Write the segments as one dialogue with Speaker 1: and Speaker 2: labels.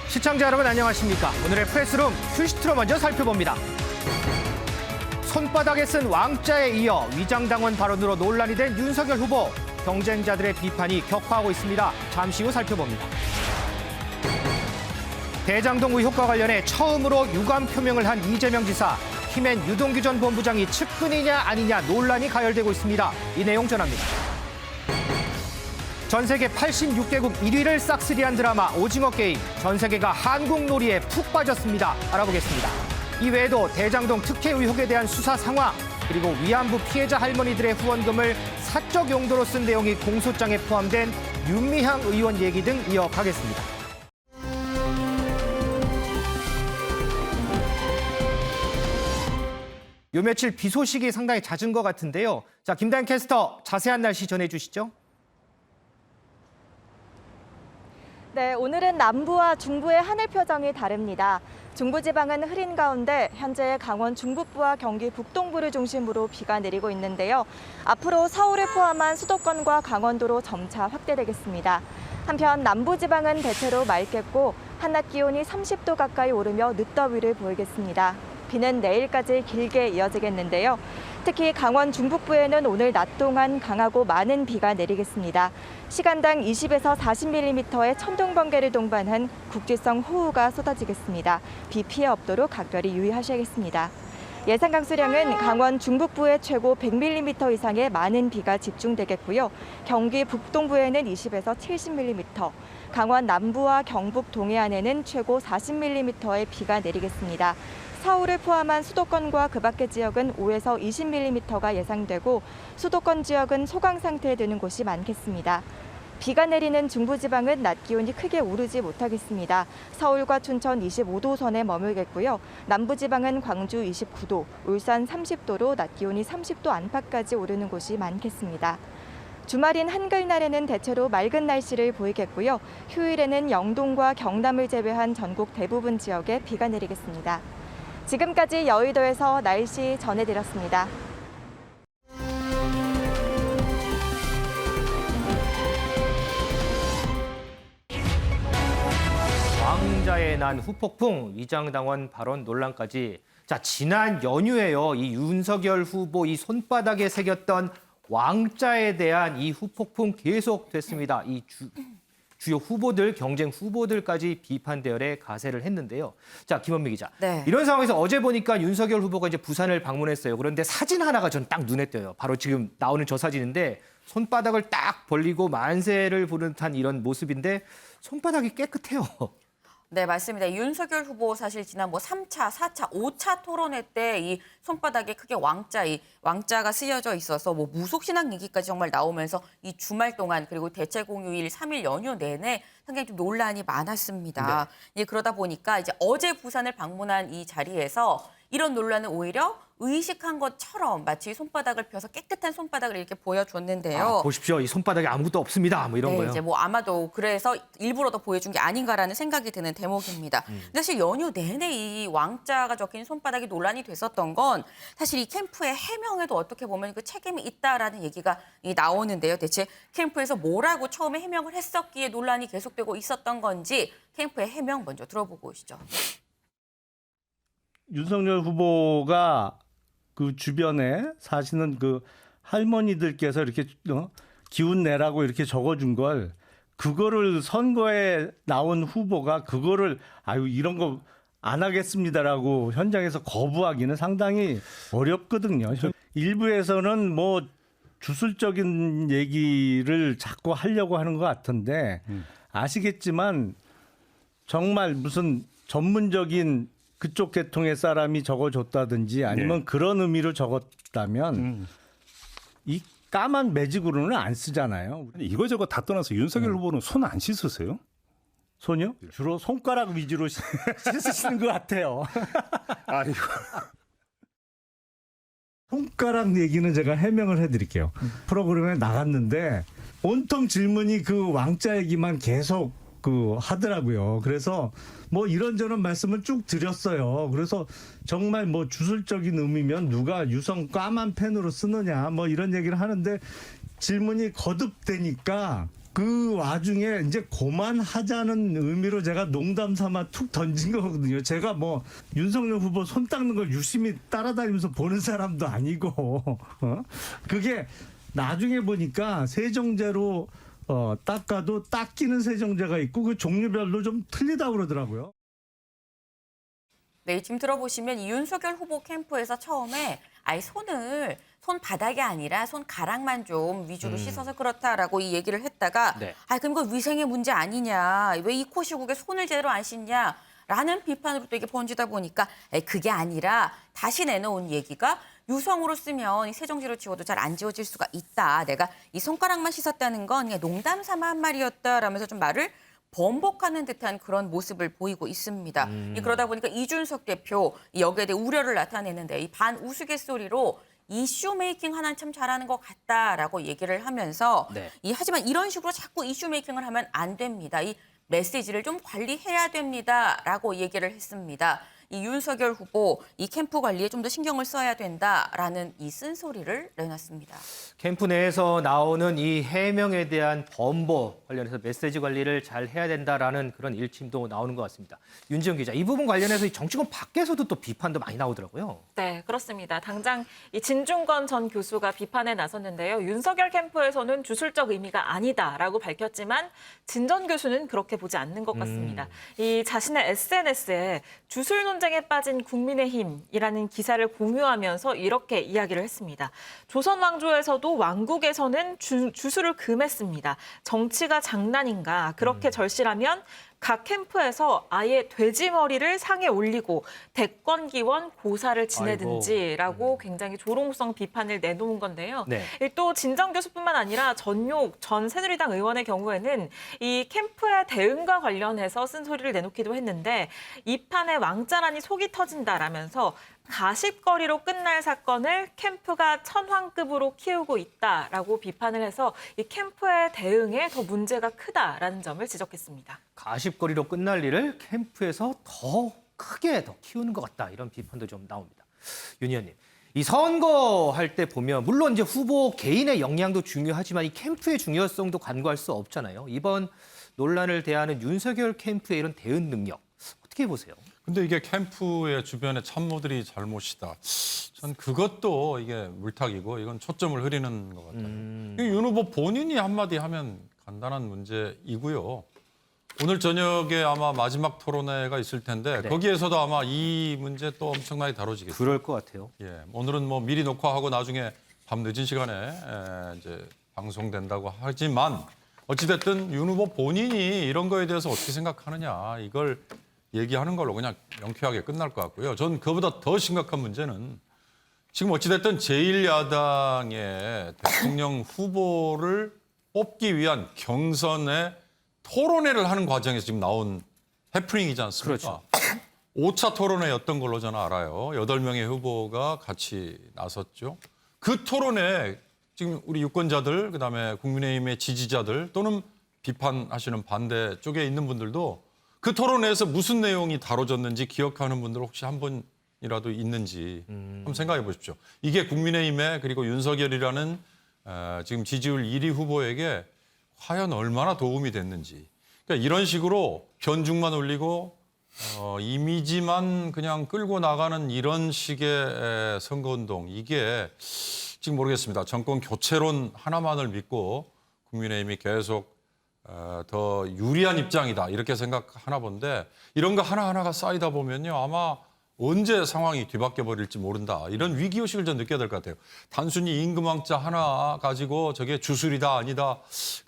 Speaker 1: 시청자 여러분 안녕하십니까. 오늘의 프레스룸 큐시트로 먼저 살펴봅니다. 손바닥에 쓴 왕자에 이어 위장당원 발언으로 논란이 된 윤석열 후보. 경쟁자들의 비판이 격화하고 있습니다. 잠시 후 살펴봅니다. 대장동 의혹과 관련해 처음으로 유감 표명을 한 이재명 지사. 힘엔 유동규 전 본부장이 측근이냐 아니냐 논란이 가열되고 있습니다. 이 내용 전합니다. 전 세계 86개국 1위를 싹쓸이한 드라마 오징어 게임. 전 세계가 한국 놀이에 푹 빠졌습니다. 알아보겠습니다. 이 외에도 대장동 특혜 의혹에 대한 수사 상황, 그리고 위안부 피해자 할머니들의 후원금을 사적 용도로 쓴 내용이 공소장에 포함된 윤미향 의원 얘기 등 이어가겠습니다. 요 며칠 비 소식이 상당히 잦은 것 같은데요. 자, 김다현 캐스터 자세한 날씨 전해주시죠.
Speaker 2: 네, 오늘은 남부와 중부의 하늘 표정이 다릅니다. 중부지방은 흐린 가운데 현재 강원 중북부와 경기 북동부를 중심으로 비가 내리고 있는데요. 앞으로 서울을 포함한 수도권과 강원도로 점차 확대되겠습니다. 한편 남부지방은 대체로 맑겠고 한낮 기온이 30도 가까이 오르며 늦더위를 보이겠습니다. 비는 내일까지 길게 이어지겠는데요. 특히 강원 중북부에는 오늘 낮 동안 강하고 많은 비가 내리겠습니다. 시간당 20에서 40mm의 천둥 번개를 동반한 국지성 호우가 쏟아지겠습니다. 비 피해 없도록 각별히 유의하셔야겠습니다. 예상 강수량은 강원 중북부에 최고 100mm 이상의 많은 비가 집중되겠고요. 경기 북동부에는 20에서 70mm, 강원 남부와 경북 동해안에는 최고 40mm의 비가 내리겠습니다. 서울을 포함한 수도권과 그 밖의 지역은 5에서 20mm가 예상되고 수도권 지역은 소강 상태에 드는 곳이 많겠습니다. 비가 내리는 중부지방은 낮 기온이 크게 오르지 못하겠습니다. 서울과 춘천 25도 선에 머물겠고요. 남부지방은 광주 29도, 울산 30도로 낮 기온이 30도 안팎까지 오르는 곳이 많겠습니다. 주말인 한글날에는 대체로 맑은 날씨를 보이겠고요. 휴일에는 영동과 경남을 제외한 전국 대부분 지역에 비가 내리겠습니다. 지금까지 여의도에서 날씨 전해드렸습니다.
Speaker 1: 왕자에 난 후폭풍, 위장당원 발언 논란까지. 자, 지난 연휴에요. 이 윤석열 후보 이 손바닥에 새겼던 왕자에 대한 이 후폭풍 계속됐습니다. 이 주요 후보들, 경쟁 후보들까지 비판 대열에 가세를 했는데요. 자, 김원미 기자.
Speaker 3: 네.
Speaker 1: 이런 상황에서 어제 보니까 윤석열 후보가 이제 부산을 방문했어요. 그런데 사진 하나가 전 딱 눈에 띄어요. 바로 지금 나오는 저 사진인데 손바닥을 딱 벌리고 만세를 부르는 듯한 이런 모습인데 손바닥이 깨끗해요.
Speaker 3: 네, 맞습니다. 윤석열 후보 사실 지난 3차, 4차, 5차 토론회 때 이 손바닥에 크게 왕자가 쓰여져 있어서 무속신앙 얘기까지 정말 나오면서 이 주말 동안 그리고 대체공휴일 3일 연휴 내내 상당히 좀 논란이 많았습니다. 네. 그러다 보니까 이제 어제 부산을 방문한 이 자리에서 이런 논란은 오히려 의식한 것처럼 마치 손바닥을 펴서 깨끗한 손바닥을 이렇게 보여줬는데요.
Speaker 1: 아, 보십시오. 이 손바닥에 아무것도 없습니다. 뭐 이런
Speaker 3: 네,
Speaker 1: 거요.
Speaker 3: 이제 아마도 그래서 일부러 더 보여준 게 아닌가라는 생각이 드는 대목입니다. 사실 연휴 내내 이 왕자가 적힌 손바닥이 논란이 됐었던 건 사실 이 캠프의 해명에도 어떻게 보면 그 책임이 있다라는 얘기가 나오는데요. 대체 캠프에서 뭐라고 처음에 해명을 했었기에 논란이 계속되고 있었던 건지 캠프의 해명 먼저 들어보고 오시죠.
Speaker 4: 윤석열 후보가 그 주변에 사시는 그 할머니들께서 이렇게 기운 내라고 이렇게 적어준 걸 그거를 선거에 나온 후보가 그거를 이런 거 안 하겠습니다라고 현장에서 거부하기는 상당히 어렵거든요. 일부에서는 주술적인 얘기를 자꾸 하려고 하는 것 같은데 아시겠지만 정말 무슨 전문적인 그쪽 계통의 사람이 적어줬다든지 아니면 그런 의미로 적었다면 이 까만 매직으로는 안 쓰잖아요.
Speaker 5: 이거저거 다 떠나서 윤석열 후보는 손 안 씻으세요?
Speaker 4: 손이요? 주로 손가락 위주로 씻으시는 것 같아요.
Speaker 5: 아이고.
Speaker 4: 손가락 얘기는 제가 해명을 해드릴게요. 프로그램에 나갔는데 온통 질문이 그 왕자 얘기만 계속 하더라고요. 그래서 이런저런 말씀을 쭉 드렸어요. 그래서 정말 주술적인 의미면 누가 유성 까만 펜으로 쓰느냐 이런 얘기를 하는데 질문이 거듭되니까 그 와중에 이제 그만하자는 의미로 제가 농담 삼아 툭 던진 거거든요. 제가 뭐 윤석열 후보 손 닦는 걸 유심히 따라다니면서 보는 사람도 아니고 그게 나중에 보니까 세정제로 닦아도 닦이는 세정제가 있고 그 종류별로 좀 틀리다고 그러더라고요.
Speaker 3: 네, 지금 들어보시면 이 윤석열 후보 캠프에서 처음에 아예 손바닥이 아니라 손가락만 좀 위주로 씻어서 그렇다라고 이 얘기를 했다가
Speaker 1: 네.
Speaker 3: 그럼 이거 위생의 문제 아니냐. 왜 이 코시국에 손을 제대로 안 씻냐. 라는 비판으로 또 이게 번지다 보니까 그게 아니라 다시 내놓은 얘기가 유성으로 쓰면 이 세정제로 지워도 잘 안 지워질 수가 있다. 내가 이 손가락만 씻었다는 건 그냥 농담 삼아 한 말이었다라면서 좀 말을 번복하는 듯한 그런 모습을 보이고 있습니다. 그러다 보니까 이준석 대표 여기에 대해 우려를 나타내는데 이 반우스갯소리로 이슈 메이킹 하나는 참 잘하는 것 같다라고 얘기를 하면서
Speaker 1: 네.
Speaker 3: 하지만 이런 식으로 자꾸 이슈 메이킹을 하면 안 됩니다. 이 메시지를 좀 관리해야 됩니다라고 얘기를 했습니다. 이 윤석열 후보 이 캠프 관리에 좀 더 신경을 써야 된다라는 이 쓴소리를 내놨습니다.
Speaker 1: 캠프 내에서 나오는 이 해명에 대한 번복 관련해서 메시지 관리를 잘 해야 된다라는 그런 일침도 나오는 것 같습니다. 윤지영 기자, 이 부분 관련해서 이 정치권 밖에서도 또 비판도 많이 나오더라고요.
Speaker 2: 네, 그렇습니다. 당장 이 진중권 전 교수가 비판에 나섰는데요. 윤석열 캠프에서는 주술적 의미가 아니다라고 밝혔지만 진 전 교수는 그렇게 보지 않는 것 같습니다. 이 자신의 SNS에 주술 논쟁에 빠진 국민의힘이라는 기사를 공유하면서 이렇게 이야기를 했습니다. 조선 왕조에서도 왕국에서는 주술을 금했습니다. 정치가 장난인가? 그렇게 절실하면 각 캠프에서 아예 돼지 머리를 상에 올리고 대권기원 고사를 지내든지라고 굉장히 조롱성 비판을 내놓은 건데요.
Speaker 1: 네.
Speaker 2: 또 진정 교수뿐만 아니라 전욕 전 새누리당 의원의 경우에는 이 캠프의 대응과 관련해서 쓴소리를 내놓기도 했는데 이 판에 왕자라니 속이 터진다라면서 가십거리로 끝날 사건을 캠프가 천황급으로 키우고 있다라고 비판을 해서 이 캠프의 대응에 더 문제가 크다라는 점을 지적했습니다.
Speaker 1: 가십거리로 끝날 일을 캠프에서 더 크게 더 키우는 것 같다. 이런 비판도 좀 나옵니다. 윤 의원님, 이 선거할 때 보면 물론 이제 후보 개인의 역량도 중요하지만 이 캠프의 중요성도 간과할 수 없잖아요. 이번 논란을 대하는 윤석열 캠프의 이런 대응 능력 어떻게 보세요?
Speaker 6: 근데 이게 캠프의 주변의 참모들이 잘못이다. 전 그것도 이게 물타기고 이건 초점을 흐리는 것 같아요. 윤 후보 본인이 한마디 하면 간단한 문제이고요. 오늘 저녁에 아마 마지막 토론회가 있을 텐데
Speaker 1: 네.
Speaker 6: 거기에서도 아마 이 문제 또 엄청나게 다뤄지겠죠.
Speaker 1: 그럴 것 같아요.
Speaker 6: 예, 오늘은 뭐 미리 녹화하고 나중에 밤 늦은 시간에 이제 방송된다고 하지만 어찌됐든 윤 후보 본인이 이런 거에 대해서 어떻게 생각하느냐 이걸 얘기하는 걸로 그냥 명쾌하게 끝날 것 같고요. 전 그보다 더 심각한 문제는 지금 어찌됐든 제1야당의 대통령 후보를 뽑기 위한 경선에 토론회를 하는 과정에서 지금 나온 해프닝이지 않습니까?
Speaker 1: 그렇죠.
Speaker 6: 5차 토론회였던 걸로 저는 알아요. 8명의 후보가 같이 나섰죠. 그 토론회 지금 우리 유권자들 그다음에 국민의힘의 지지자들 또는 비판하시는 반대 쪽에 있는 분들도 그 토론회에서 무슨 내용이 다뤄졌는지 기억하는 분들 혹시 한 분이라도 있는지 한번 생각해 보십시오. 이게 국민의힘에 그리고 윤석열이라는 지금 지지율 1위 후보에게 과연 얼마나 도움이 됐는지. 그러니까 이런 식으로 변죽만 올리고 이미지만 그냥 끌고 나가는 이런 식의 선거운동. 이게 지금 모르겠습니다. 정권 교체론 하나만을 믿고 국민의힘이 계속 더 유리한 입장이다 이렇게 생각하나 본데 이런 거 하나하나가 쌓이다 보면요. 아마 언제 상황이 뒤바뀌어 버릴지 모른다. 이런 위기의식을 좀 느껴야 될 것 같아요. 단순히 임금왕자 하나 가지고 저게 주술이다 아니다.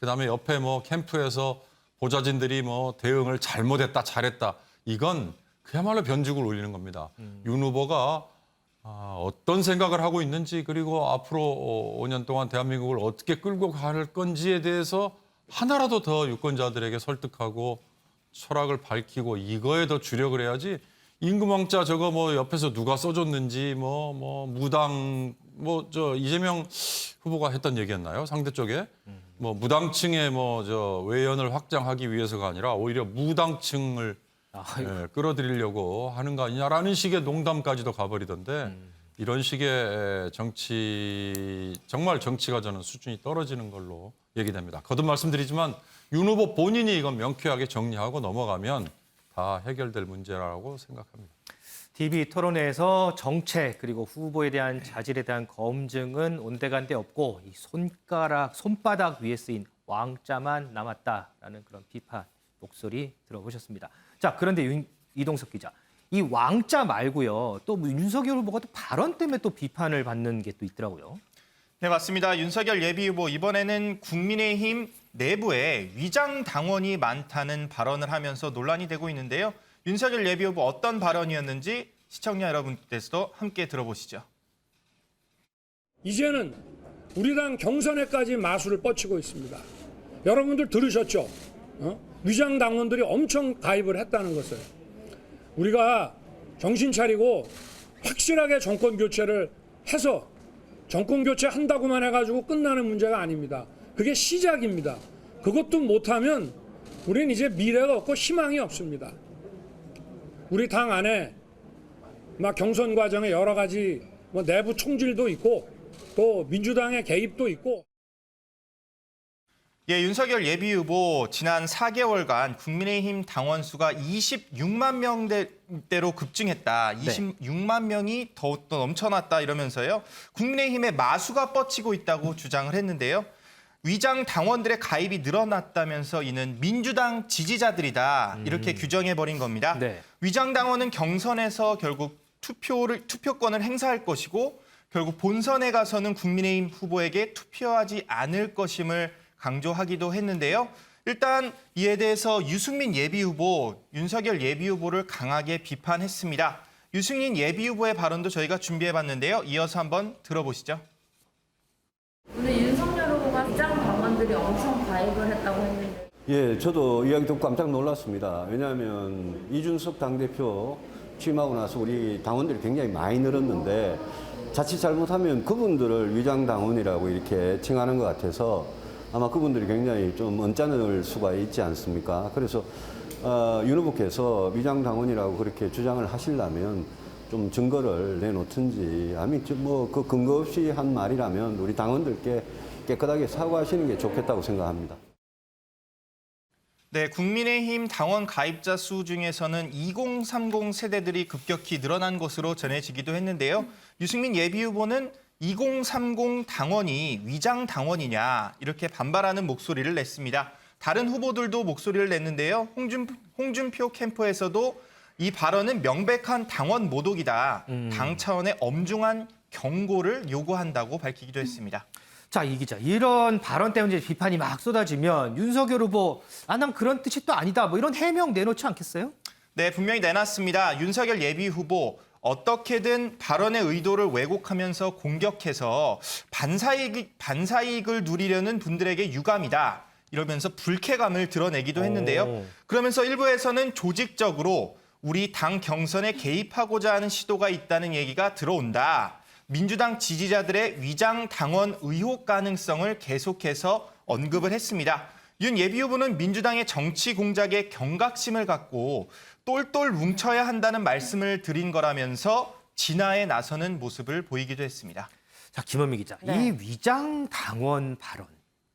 Speaker 6: 그다음에 옆에 뭐 캠프에서 보좌진들이 뭐 대응을 잘못했다 잘했다. 이건 그야말로 변죽을 올리는 겁니다. 윤 후보가 어떤 생각을 하고 있는지 그리고 앞으로 5년 동안 대한민국을 어떻게 끌고 갈 건지에 대해서 하나라도 더 유권자들에게 설득하고 철학을 밝히고 이거에 더 주력을 해야지 임금왕자 저거 뭐 옆에서 누가 써줬는지 뭐 무당 뭐 저 이재명 후보가 했던 얘기였나요? 상대 쪽에 뭐 무당층의 뭐 저 외연을 확장하기 위해서가 아니라 오히려 무당층을 끌어들이려고 하는 거 아니냐라는 식의 농담까지도 가버리던데 이런 식의 정치 정말 정치가 저는 수준이 떨어지는 걸로 얘기됩니다. 거듭 말씀드리지만 윤 후보 본인이 이건 명쾌하게 정리하고 넘어가면 다 해결될 문제라고 생각합니다.
Speaker 1: TV 토론회에서 정책 그리고 후보에 대한 자질에 대한 검증은 온데간데 없고 이 손바닥 위에 쓰인 왕자만 남았다라는 그런 비판 목소리 들어보셨습니다. 자, 그런데 이동석 기자, 이 왕자 말고요, 또 윤석열 후보가 또 발언 때문에 또 비판을 받는 게 또 있더라고요.
Speaker 7: 네, 맞습니다. 윤석열 예비후보 이번에는 국민의힘 내부에 위장 당원이 많다는 발언을 하면서 논란이 되고 있는데요. 윤석열 예비후보 어떤 발언이었는지 시청자 여러분께서도 함께 들어보시죠.
Speaker 8: 이제는 우리 당 경선에까지 마술을 뻗치고 있습니다. 여러분들 들으셨죠? 위장 당원들이 엄청 가입을 했다는 것을. 우리가 정신 차리고 확실하게 정권 교체를 해서 정권 교체한다고만 해가지고 끝나는 문제가 아닙니다. 그게 시작입니다. 그것도 못하면 우리는 이제 미래가 없고 희망이 없습니다. 우리 당 안에 막 경선 과정에 여러 가지 내부 총질도 있고 또 민주당의 개입도 있고.
Speaker 7: 예, 윤석열 예비후보 지난 4개월간 국민의힘 당원 수가 26만 명대로 급증했다. 26만 명이 더 넘쳐났다 이러면서요. 국민의힘의 마수가 뻗치고 있다고 주장을 했는데요. 위장 당원들의 가입이 늘어났다면서 이는 민주당 지지자들이다. 이렇게 규정해버린 겁니다.
Speaker 1: 네.
Speaker 7: 위장 당원은 경선에서 결국 투표권을 행사할 것이고 결국 본선에 가서는 국민의힘 후보에게 투표하지 않을 것임을 강조하기도 했는데요. 일단 이에 대해서 유승민 예비후보, 윤석열 예비후보를 강하게 비판했습니다. 유승민 예비후보의 발언도 저희가 준비해봤는데요. 이어서 한번 들어보시죠.
Speaker 9: 오늘 윤석열 후보가 위장 당원들이 엄청 가입을 했다고 했는데.
Speaker 10: 예, 저도 이야기 듣고 깜짝 놀랐습니다. 왜냐하면 이준석 당대표 취임하고 나서 우리 당원들이 굉장히 많이 늘었는데 자칫 잘못하면 그분들을 위장 당원이라고 이렇게 칭하는 것 같아서 아마 그분들이 굉장히 좀 언짢을 수가 있지 않습니까? 그래서 윤 후보께서 위장 당원이라고 그렇게 주장을 하시려면 좀 증거를 내놓든지 아니 뭐 그 근거 없이 한 말이라면 우리 당원들께 깨끗하게 사과하시는 게 좋겠다고 생각합니다.
Speaker 7: 네, 국민의힘 당원 가입자 수 중에서는 2030 세대들이 급격히 늘어난 것으로 전해지기도 했는데요. 유승민 예비후보는 2030 당원이 위장 당원이냐 이렇게 반발하는 목소리를 냈습니다. 다른 후보들도 목소리를 냈는데요. 홍준표 캠프에서도 이 발언은 명백한 당원 모독이다. 당 차원의 엄중한 경고를 요구한다고 밝히기도 했습니다.
Speaker 1: 자, 이 기자, 이런 발언 때문에 비판이 막 쏟아지면 윤석열 후보, 난 그런 뜻이 또 아니다, 뭐 이런 해명 내놓지 않겠어요?
Speaker 7: 네, 분명히 내놨습니다. 윤석열 예비후보 어떻게든 발언의 의도를 왜곡하면서 공격해서 반사이익을 누리려는 분들에게 유감이다. 이러면서 불쾌감을 드러내기도 했는데요. 그러면서 일부에서는 조직적으로 우리 당 경선에 개입하고자 하는 시도가 있다는 얘기가 들어온다. 민주당 지지자들의 위장 당원 의혹 가능성을 계속해서 언급을 했습니다. 윤 예비후보는 민주당의 정치 공작에 경각심을 갖고 똘똘 뭉쳐야 한다는 말씀을 드린 거라면서 진화에 나서는 모습을 보이기도 했습니다.
Speaker 1: 자, 김원미 기자,
Speaker 3: 네.
Speaker 1: 이 위장 당원 발언.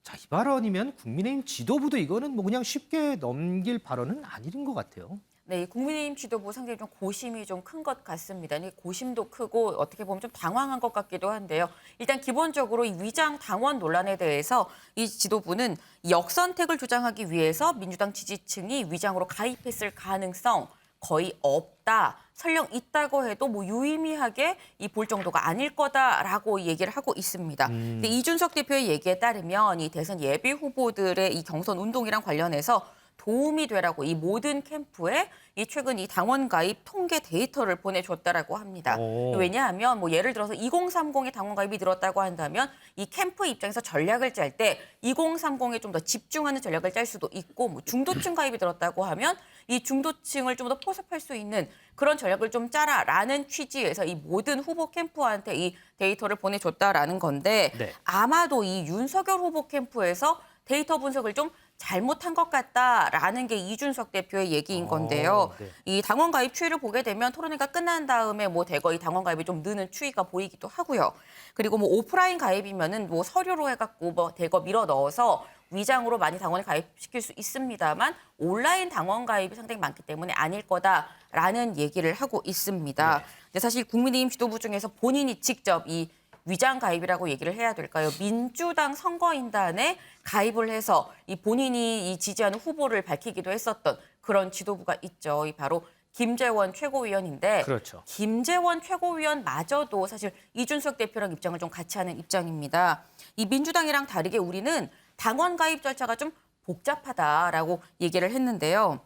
Speaker 1: 자, 이 발언이면 국민의힘 지도부도 이거는 뭐 그냥 쉽게 넘길 발언은 아닌 것 같아요.
Speaker 3: 네, 이 국민의힘 지도부 상당히 좀 고심이 좀 큰 것 같습니다. 이 고심도 크고 어떻게 보면 좀 당황한 것 같기도 한데요. 일단 기본적으로 이 위장 당원 논란에 대해서 이 지도부는 역선택을 주장하기 위해서 민주당 지지층이 위장으로 가입했을 가능성 거의 없다. 설령 있다고 해도 뭐 유의미하게 볼 정도가 아닐 거다라고 얘기를 하고 있습니다. 근데 이준석 대표의 얘기에 따르면 이 대선 예비 후보들의 이 경선 운동이랑 관련해서 도움이 되라고 이 모든 캠프에 이 최근 이 당원 가입 통계 데이터를 보내줬다라고 합니다. 왜냐하면 뭐 예를 들어서 2030의 당원 가입이 늘었다고 한다면 이 캠프 입장에서 전략을 짤 때 2030에 좀 더 집중하는 전략을 짤 수도 있고 뭐 중도층 가입이 늘었다고 하면 이 중도층을 좀 더 포섭할 수 있는 그런 전략을 좀 짜라라는 취지에서 이 모든 후보 캠프한테 이 데이터를 보내줬다라는 건데
Speaker 1: 네.
Speaker 3: 아마도 이 윤석열 후보 캠프에서 데이터 분석을 좀 잘못한 것 같다라는 게 이준석 대표의 얘기인 건데요.
Speaker 1: 네.
Speaker 3: 이 당원 가입 추이를 보게 되면 토론회가 끝난 다음에 뭐 대거 이 당원 가입이 좀 느는 추이가 보이기도 하고요. 그리고 뭐 오프라인 가입이면은 뭐 서류로 해갖고 뭐 대거 밀어 넣어서 위장으로 많이 당원에 가입시킬 수 있습니다만 온라인 당원 가입이 상당히 많기 때문에 아닐 거다라는 얘기를 하고 있습니다.
Speaker 1: 네.
Speaker 3: 근데 사실 국민의힘 지도부 중에서 본인이 직접 이 위장 가입이라고 얘기를 해야 될까요? 민주당 선거인단에 가입을 해서 이 본인이 이 지지하는 후보를 밝히기도 했었던 그런 지도부가 있죠. 이 바로 김재원 최고위원인데
Speaker 1: 그렇죠.
Speaker 3: 김재원 최고위원마저도 사실 이준석 대표랑 입장을 좀 같이 하는 입장입니다. 이 민주당이랑 다르게 우리는 당원 가입 절차가 좀 복잡하다라고 얘기를 했는데요.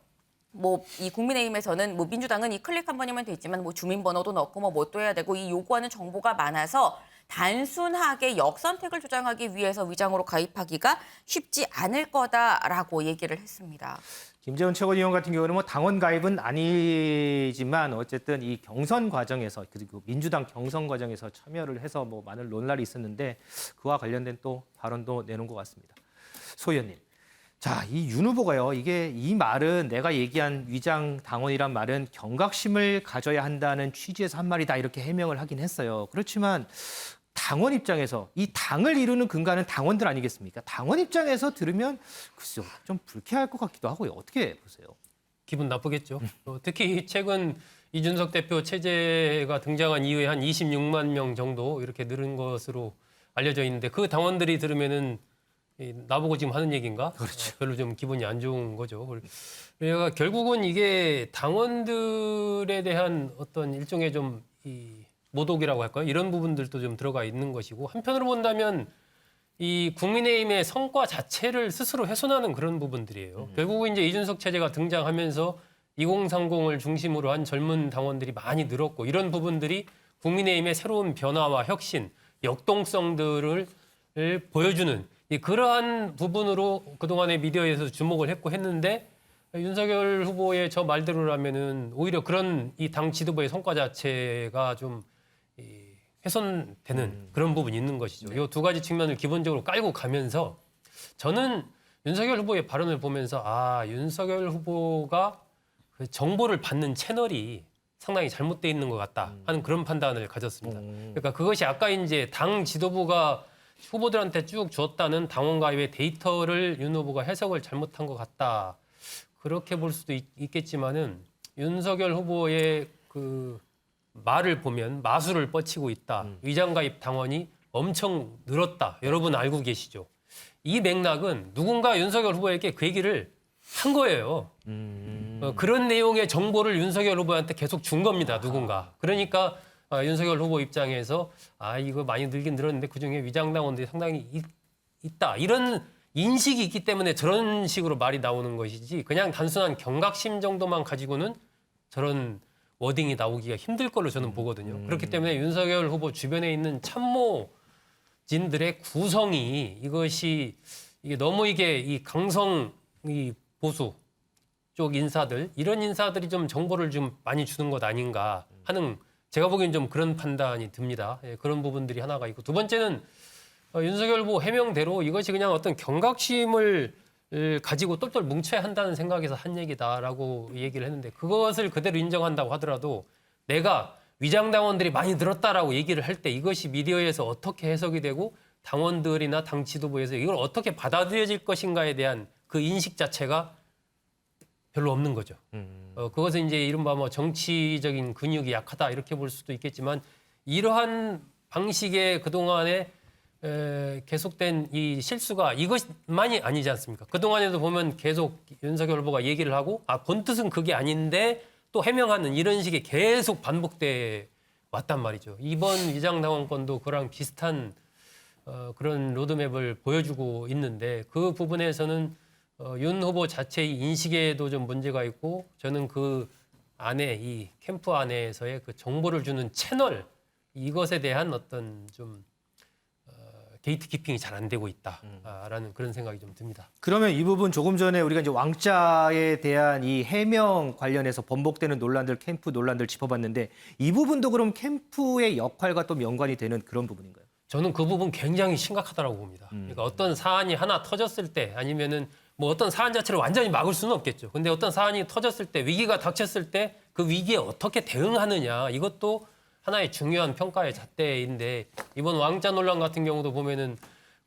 Speaker 3: 뭐 이 국민의힘에서는 뭐 민주당은 이 클릭 한 번이면 되지만 뭐 주민번호도 넣고 뭐 또 해야 되고 이 요구하는 정보가 많아서 단순하게 역선택을 조장하기 위해서 위장으로 가입하기가 쉽지 않을 거다라고 얘기를 했습니다.
Speaker 1: 김재원 최고위원 같은 경우는 뭐 당원 가입은 아니지만 어쨌든 이 경선 과정에서 그리고 민주당 경선 과정에서 참여를 해서 뭐 많은 논란이 있었는데 그와 관련된 또 발언도 내놓은 것 같습니다. 소 의원님. 자, 이 윤 후보가요. 이 말은 내가 얘기한 위장 당원이란 말은 경각심을 가져야 한다는 취지에서 한 말이다 이렇게 해명을 하긴 했어요. 그렇지만 당원 입장에서 이 당을 이루는 근간은 당원들 아니겠습니까? 당원 입장에서 들으면 글쎄요. 좀 불쾌할 것 같기도 하고요. 어떻게 보세요?
Speaker 11: 기분 나쁘겠죠. 특히 최근 이준석 대표 체제가 등장한 이후에 한 26만 명 정도 이렇게 늘은 것으로 알려져 있는데 그 당원들이 들으면은 나보고 지금 하는 얘기인가?
Speaker 1: 그렇죠.
Speaker 11: 별로 좀 기분이 안 좋은 거죠. 그러니까 결국은 이게 당원들에 대한 어떤 일종의 좀 이 모독이라고 할까요? 이런 부분들도 좀 들어가 있는 것이고 한편으로 본다면 이 국민의힘의 성과 자체를 스스로 훼손하는 그런 부분들이에요. 결국은 이제 이준석 체제가 등장하면서 2030을 중심으로 한 젊은 당원들이 많이 늘었고 이런 부분들이 국민의힘의 새로운 변화와 혁신, 역동성들을 보여주는 그러한 부분으로 그동안의 미디어에서 주목을 했고 했는데 윤석열 후보의 저 말대로라면은 오히려 그런 이 당 지도부의 성과 자체가 좀 훼손되는 그런 부분이 있는 것이죠. 이 두 가지 측면을 기본적으로 깔고 가면서 저는 윤석열 후보의 발언을 보면서 윤석열 후보가 그 정보를 받는 채널이 상당히 잘못돼 있는 것 같다 하는 그런 판단을 가졌습니다. 그러니까 그것이 아까 이제 당 지도부가 후보들한테 쭉 줬다는 당원 가입의 데이터를 윤 후보가 해석을 잘못한 것 같다. 그렇게 볼 수도 있겠지만은 윤석열 후보의 그 말을 보면 마술을 뻗치고 있다. 위장 가입 당원이 엄청 늘었다. 여러분 알고 계시죠? 이 맥락은 누군가 윤석열 후보에게 그 얘기를 한 거예요. 그런 내용의 정보를 윤석열 후보한테 계속 준 겁니다. 누군가. 그러니까 윤석열 후보 입장에서 이거 많이 늘긴 늘었는데 그중에 위장 당원들이 상당히 있다. 이런 인식이 있기 때문에 저런 식으로 말이 나오는 것이지 그냥 단순한 경각심 정도만 가지고는 저런 워딩이 나오기가 힘들 걸로 저는 보거든요. 그렇기 때문에 윤석열 후보 주변에 있는 참모진들의 구성이 이게 너무 이 강성 이 보수 쪽 인사들 이런 인사들이 좀 정보를 좀 많이 주는 것 아닌가 하는 제가 보기엔 좀 그런 판단이 듭니다. 그런 부분들이 하나가 있고 두 번째는 윤석열 후보 해명대로 이것이 그냥 어떤 경각심을 가지고 똘똘 뭉쳐야 한다는 생각에서 한 얘기다라고 얘기를 했는데 그것을 그대로 인정한다고 하더라도 내가 위장 당원들이 많이 늘었다라고 얘기를 할 때 이것이 미디어에서 어떻게 해석이 되고 당원들이나 당 지도부에서 이걸 어떻게 받아들여질 것인가에 대한 그 인식 자체가 별로 없는 거죠. 그것은 이제 이른바 뭐 정치적인 근육이 약하다 이렇게 볼 수도 있겠지만 이러한 방식의 그동안에 계속된 이 실수가 이것만이 아니지 않습니까? 그동안에도 보면 계속 윤석열 후보가 얘기를 하고 본뜻은 그게 아닌데 또 해명하는 이런 식의 계속 반복돼 왔단 말이죠. 이번 위장당원 건도 그랑 비슷한 그런 로드맵을 보여주고 있는데 그 부분에서는 윤 후보 자체의 인식에도 좀 문제가 있고 저는 그 안에 이 캠프 안에서의 그 정보를 주는 채널 이것에 대한 어떤 좀 게이트키핑이 잘 안 되고 있다라는 그런 생각이 좀 듭니다.
Speaker 1: 그러면 이 부분 조금 전에 우리가 이제 왕자에 대한 이 해명 관련해서 번복되는 논란들, 캠프 논란들 짚어봤는데 이 부분도 그럼 캠프의 역할과 또 연관이 되는 그런 부분인가요?
Speaker 11: 저는 그 부분 굉장히 심각하다고 봅니다. 그러니까 어떤 사안이 하나 터졌을 때 아니면은 뭐 어떤 사안 자체를 완전히 막을 수는 없겠죠. 근데 어떤 사안이 터졌을 때, 위기가 닥쳤을 때 그 위기에 어떻게 대응하느냐, 이것도 하나의 중요한 평가의 잣대인데, 이번 왕자 논란 같은 경우도 보면은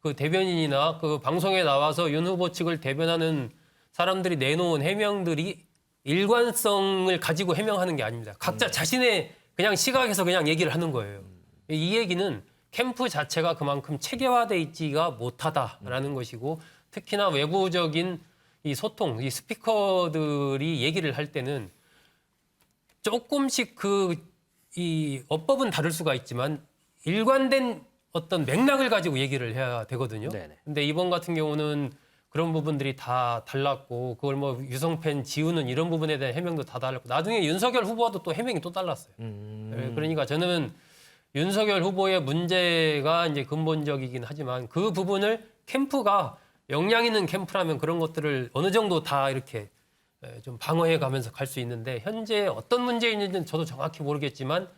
Speaker 11: 그 대변인이나 그 방송에 나와서 윤 후보 측을 대변하는 사람들이 내놓은 해명들이 일관성을 가지고 해명하는 게 아닙니다. 각자 자신의 그냥 시각에서 그냥 얘기를 하는 거예요. 이 얘기는 캠프 자체가 그만큼 체계화돼 있지가 못하다라는 것이고, 특히나 외부적인 이 소통, 이 스피커들이 얘기를 할 때는 조금씩 이 어법은 다를 수가 있지만 일관된 어떤 맥락을 가지고 얘기를 해야 되거든요.
Speaker 1: 네네.
Speaker 11: 근데 이번 같은 경우는 그런 부분들이 다 달랐고, 그걸 뭐 유성팬 지우는 이런 부분에 대한 해명도 다 달랐고, 나중에 윤석열 후보와도 또 해명이 또 달랐어요. 그러니까 저는 윤석열 후보의 문제가 이제 근본적이긴 하지만, 그 부분을 캠프가 역량 있는 캠프라면 그런 것들을 어느 정도 다 이렇게 좀 방어해 가면서 갈 수 있는데, 현재 어떤 문제인지는 저도 정확히 모르겠지만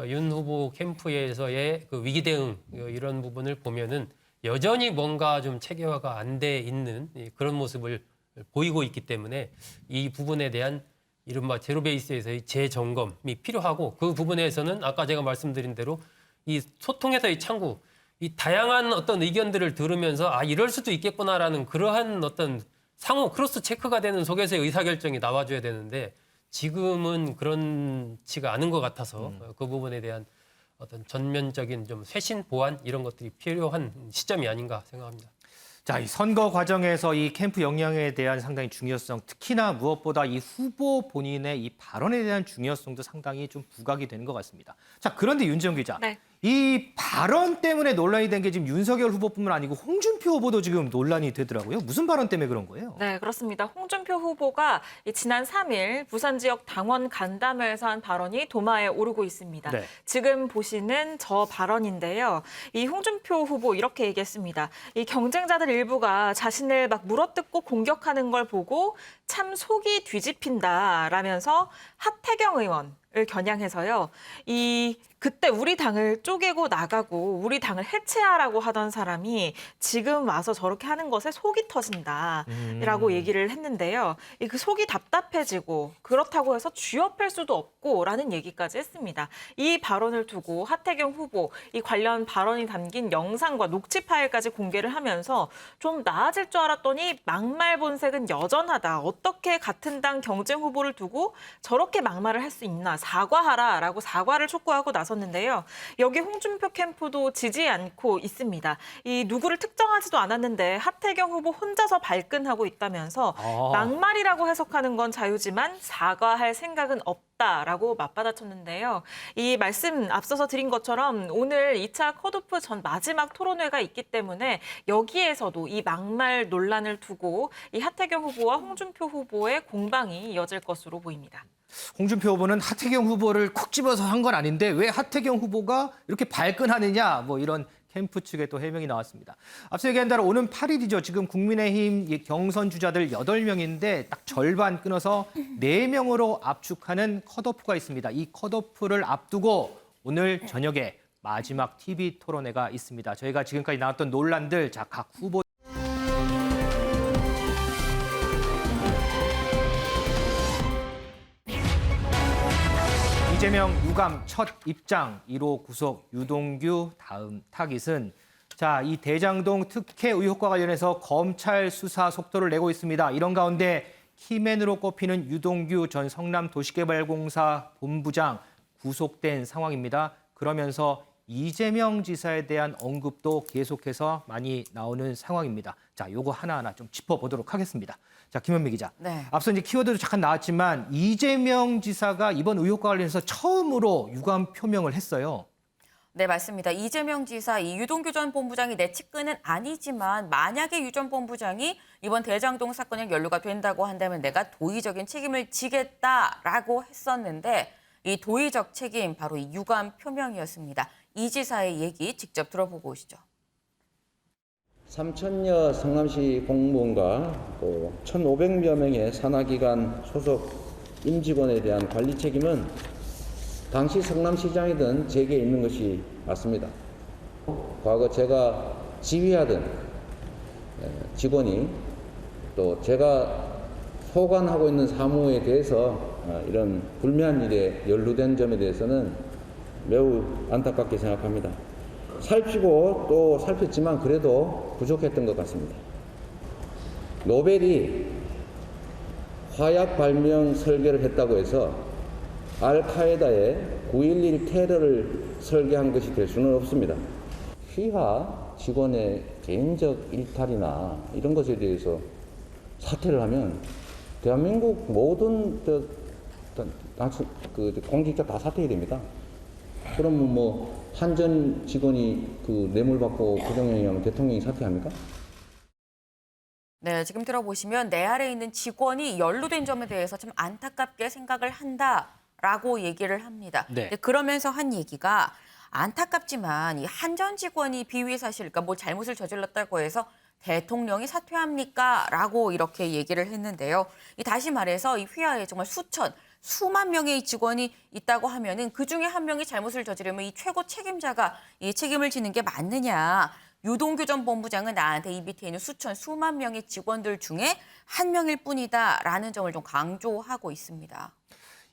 Speaker 11: 윤 후보 캠프에서의 그 위기 대응 이런 부분을 보면은 여전히 뭔가 좀 체계화가 안 돼 있는 그런 모습을 보이고 있기 때문에, 이 부분에 대한 이른바 제로 베이스에서의 재점검이 필요하고, 그 부분에서는 아까 제가 말씀드린 대로 이 소통에서의 창구, 이 다양한 어떤 의견들을 들으면서 아, 이럴 수도 있겠구나라는 그러한 어떤 상호 크로스 체크가 되는 속에서의 의사결정이 나와줘야 되는데, 지금은 그렇지가 않은 것 같아서 그 부분에 대한 어떤 전면적인 좀 쇄신 보완 이런 것들이 필요한 시점이 아닌가 생각합니다.
Speaker 1: 자, 이 선거 과정에서 이 캠프 역량에 대한 상당히 중요성, 특히나 무엇보다 이 후보 본인의 이 발언에 대한 중요성도 상당히 좀 부각이 되는 것 같습니다. 자, 그런데 윤지영 기자,
Speaker 2: 네.
Speaker 1: 이 발언 때문에 논란이 된 게 지금 윤석열 후보뿐만 아니고 홍준표 후보도 지금 논란이 되더라고요. 무슨 발언 때문에 그런 거예요?
Speaker 2: 네, 그렇습니다. 홍준표 후보가 지난 3일 부산 지역 당원 간담회에서 한 발언이 도마에 오르고 있습니다.
Speaker 1: 네.
Speaker 2: 지금 보시는 저 발언인데요. 이 홍준표 후보 이렇게 얘기했습니다. 이 경쟁자들 일부가 자신을 막 물어뜯고 공격하는 걸 보고 참 속이 뒤집힌다라면서 하태경 의원을 겨냥해서요. 그때 우리 당을 쪼개고 나가고 우리 당을 해체하라고 하던 사람이 지금 와서 저렇게 하는 것에 속이 터진다라고 얘기를 했는데요. 그 속이 답답해지고 그렇다고 해서 쥐어팰 수도 없고라는 얘기까지 했습니다. 이 발언을 두고 하태경 후보 이 관련 발언이 담긴 영상과 녹취 파일까지 공개를 하면서 좀 나아질 줄 알았더니 막말 본색은 여전하다. 어떻게 같은 당 경쟁 후보를 두고 저렇게 막말을 할 수 있나. 사과하라라고 사과를 촉구하고 나섰는데요. 여기 홍준표 캠프도 지지 않고 있습니다. 누구를 특정하지도 않았는데 하태경 후보 혼자서 발끈하고 있다면서 막말이라고 해석하는 건 자유지만 사과할 생각은 없다라고 맞받아쳤는데요. 이 말씀 앞서서 드린 것처럼 오늘 2차 컷오프 전 마지막 토론회가 있기 때문에 여기에서도 이 막말 논란을 두고 이 하태경 후보와 홍준표 후보의 공방이 이어질 것으로 보입니다.
Speaker 1: 홍준표 후보는 하태경 후보를 콕 집어서 한 건 아닌데 왜 하태경 후보가 이렇게 발끈하느냐, 뭐 이런 캠프 측의 또 해명이 나왔습니다. 앞서 얘기한 대로 오는 8일이죠. 지금 국민의힘 경선 주자들 8명인데 딱 절반 끊어서 4명으로 압축하는 컷오프가 있습니다. 이 컷오프를 앞두고 오늘 저녁에 마지막 TV 토론회가 있습니다. 저희가 지금까지 나왔던 논란들, 자, 각 후보 이재명 유감 첫 입장, 1호 구속 유동규 다음 타깃은, 자, 이 대장동 특혜 의혹과 관련해서 검찰 수사 속도를 내고 있습니다. 이런 가운데 키맨으로 꼽히는 유동규 전 성남도시개발공사 본부장 구속된 상황입니다. 그러면서 이재명 지사에 대한 언급도 계속해서 많이 나오는 상황입니다. 자, 요거 하나하나 좀 짚어보도록 하겠습니다. 자, 김현미 기자.
Speaker 3: 네.
Speaker 1: 앞서 이제 키워드도 잠깐 나왔지만 이재명 지사가 이번 의혹과 관련해서 처음으로 유감 표명을 했어요.
Speaker 3: 네, 맞습니다. 이재명 지사, 이 유동규 전 본부장이 내 측근은 아니지만 만약에 유 전 본부장이 이번 대장동 사건에 연루가 된다고 한다면 내가 도의적인 책임을 지겠다라고 했었는데, 이 도의적 책임, 바로 이 유감 표명이었습니다. 이 지사의 얘기 직접 들어보고 오시죠.
Speaker 12: 3,000여 성남시 공무원과 또 1,500여 명의 산하기관 소속 임직원에 대한 관리 책임은 당시 성남시장이든 제게 있는 것이 맞습니다. 과거 제가 지휘하던 직원이 또 제가 소관하고 있는 사무에 대해서 이런 불미한 일에 연루된 점에 대해서는 매우 안타깝게 생각합니다. 살피고 또 살폈지만 그래도 부족했던 것 같습니다. 노벨이 화약 발명 설계를 했다고 해서 알카에다의 9.11 테러를 설계한 것이 될 수는 없습니다. 휘하 직원의 개인적 일탈이나 이런 것에 대해서 사퇴를 하면 대한민국 모든 공직자 다 사퇴해야 됩니다. 그럼 뭐 한전 직원이 그 뇌물 받고 부정행위하면 대통령이 사퇴합니까?
Speaker 3: 네, 지금 들어보시면 내 아래에 있는 직원이 연루된 점에 대해서 참 안타깝게 생각을 한다라고 얘기를 합니다.
Speaker 1: 네.
Speaker 3: 그러면서 한 얘기가 안타깝지만 이 한전 직원이 비위 사실, 그러니까 뭐 잘못을 저질렀다고 해서 대통령이 사퇴합니까? 라고 이렇게 얘기를 했는데요. 다시 말해서 이 휘하에 정말 수만 명의 직원이 있다고 하면은 그 중에 한 명이 잘못을 저지르면 이 최고 책임자가 이 책임을 지는 게 맞느냐. 유동규 전 본부장은 나한테 이 밑에 있는 수만 명의 직원들 중에 한 명일 뿐이다라는 점을 좀 강조하고 있습니다.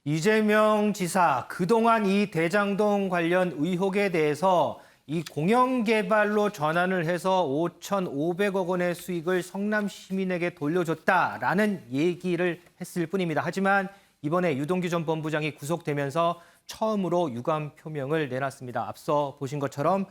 Speaker 1: 이재명 지사 그동안 이 대장동 관련 의혹에 대해서 이 공영개발로 전환을 해서 5,500억 원의 수익을 성남 시민에게 돌려줬다라는 얘기를 했을 뿐입니다. 하지만 이번에 유동규 전 본부장이 구속되면서 처음으로 유감 표명을 내놨습니다. 앞서 보신 것처럼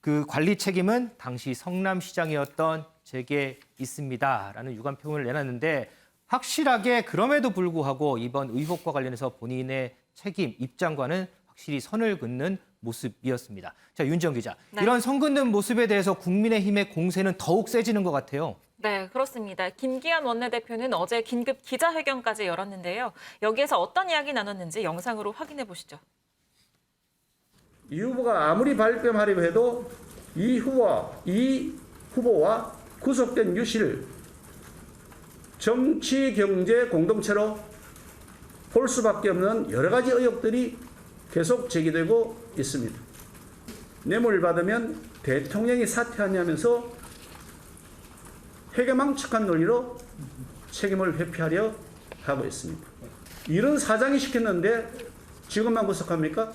Speaker 1: 그 관리 책임은 당시 성남시장이었던 제게 있습니다라는 유감 표명을 내놨는데 확실하게 그럼에도 불구하고 이번 의혹과 관련해서 본인의 책임, 입장과는 확실히 선을 긋는 모습이었습니다. 자, 윤지영 기자.
Speaker 2: 네.
Speaker 1: 이런 선 긋는 모습에 대해서 국민의힘의 공세는 더욱 세지는 것 같아요.
Speaker 2: 네, 그렇습니다. 김기현 원내대표는 어제 긴급 기자회견까지 열었는데요. 여기에서 어떤 이야기 나눴는지 영상으로 확인해 보시죠.
Speaker 13: 이 후보가 아무리 발뺌하려고 해도 이 후보와 구속된 유 씨를 정치, 경제 공동체로 볼 수밖에 없는 여러 가지 의혹들이 계속 제기되고 있습니다. 뇌물을 받으면 대통령이 사퇴하냐면서 회계망측한 논리로 책임을 회피하려 하고 있습니다. 이런 사장이 시켰는데 지금만 구속합니까?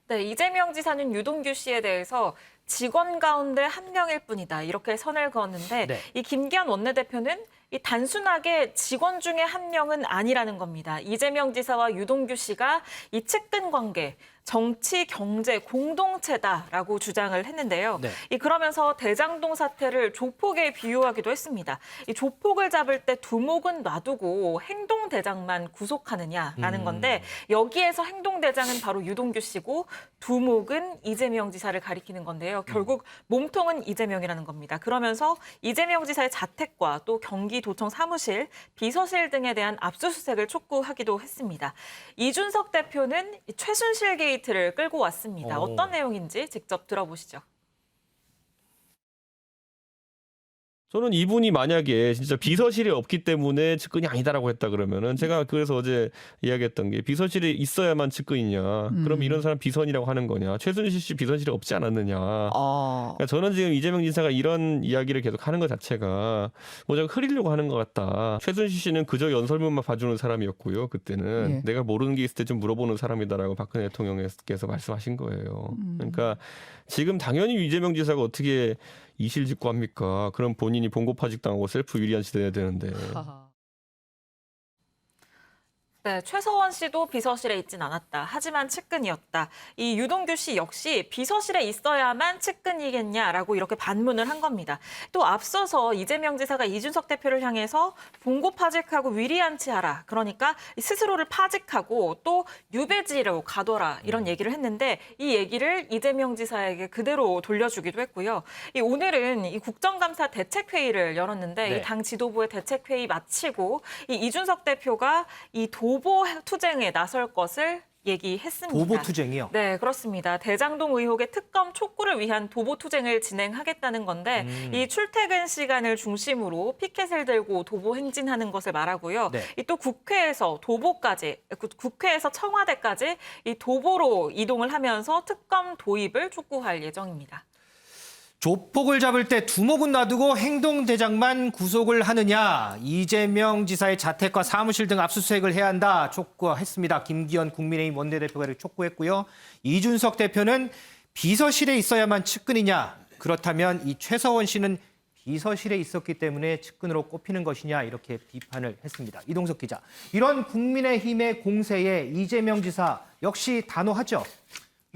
Speaker 2: 네, 이재명 지사는 유동규 씨에 대해서 직원 가운데 한 명일 뿐이다. 이렇게 선을 그었는데
Speaker 1: 네.
Speaker 2: 이 김기현 원내대표는 이 단순하게 직원 중에 한 명은 아니라는 겁니다. 이재명 지사와 유동규 씨가 이 측근 관계, 정치, 경제 공동체다라고 주장을 했는데요.
Speaker 1: 네.
Speaker 2: 그러면서 대장동 사태를 조폭에 비유하기도 했습니다. 이 조폭을 잡을 때 두목은 놔두고 행동대장만 구속하느냐라는 건데 여기에서 행동대장은 바로 유동규 씨고 두목은 이재명 지사를 가리키는 건데요. 결국 몸통은 이재명이라는 겁니다. 그러면서 이재명 지사의 자택과 또 경기도청 사무실, 비서실 등에 대한 압수수색을 촉구하기도 했습니다. 이준석 대표는 최순실 게이트를 끌고 왔습니다. 어떤 내용인지 직접 들어보시죠.
Speaker 14: 저는 이분이 만약에 진짜 비서실이 없기 때문에 측근이 아니다라고 했다 그러면은 제가 그래서 어제 이야기했던 게 비서실이 있어야만 측근이냐. 그럼 이런 사람 비선이라고 하는 거냐. 최순실 씨 비서실이 없지 않았느냐. 그러니까 저는 지금 이재명 지사가 이런 이야기를 계속 하는 것 자체가 뭐 제가 흐리려고 하는 것 같다. 최순실 씨는 그저 연설문만 봐주는 사람이었고요. 그때는 내가 모르는 게 있을 때 좀 물어보는 사람이다라고 박근혜 대통령께서 말씀하신 거예요. 그러니까 지금 당연히 이재명 지사가 어떻게 이실직고 합니까? 그럼 본인이 봉고파직 당하고 셀프 유리한 시대야 되는데.
Speaker 2: 네, 최서원 씨도 비서실에 있진 않았다. 하지만 측근이었다. 이 유동규 씨 역시 비서실에 있어야만 측근이겠냐라고 이렇게 반문을 한 겁니다. 또 앞서서 이재명 지사가 이준석 대표를 향해서 봉고파직하고 위리안치하라. 그러니까 스스로를 파직하고 또 유배지로 가둬라. 이런 얘기를 했는데 이 얘기를 이재명 지사에게 그대로 돌려주기도 했고요. 오늘은 이 국정감사 대책회의를 열었는데
Speaker 1: 네.
Speaker 2: 이 당 지도부의 대책회의 마치고 이 이준석 대표가 이 도보 투쟁에 나설 것을 얘기했습니다.
Speaker 1: 도보 투쟁이요?
Speaker 2: 네, 그렇습니다. 대장동 의혹의 특검 촉구를 위한 도보 투쟁을 진행하겠다는 건데 이 출퇴근 시간을 중심으로 피켓을 들고 도보 행진하는 것을 말하고요.
Speaker 1: 네.
Speaker 2: 또 국회에서 국회에서 청와대까지 이 도보로 이동을 하면서 특검 도입을 촉구할 예정입니다.
Speaker 1: 조폭을 잡을 때 두목은 놔두고 행동대장만 구속을 하느냐. 이재명 지사의 자택과 사무실 등 압수수색을 해야 한다. 촉구했습니다. 김기현 국민의힘 원내대표가 이렇게 촉구했고요. 이준석 대표는 비서실에 있어야만 측근이냐. 그렇다면 이 최서원 씨는 비서실에 있었기 때문에 측근으로 꼽히는 것이냐 이렇게 비판을 했습니다. 이동석 기자. 이런 국민의힘의 공세에 이재명 지사 역시 단호하죠?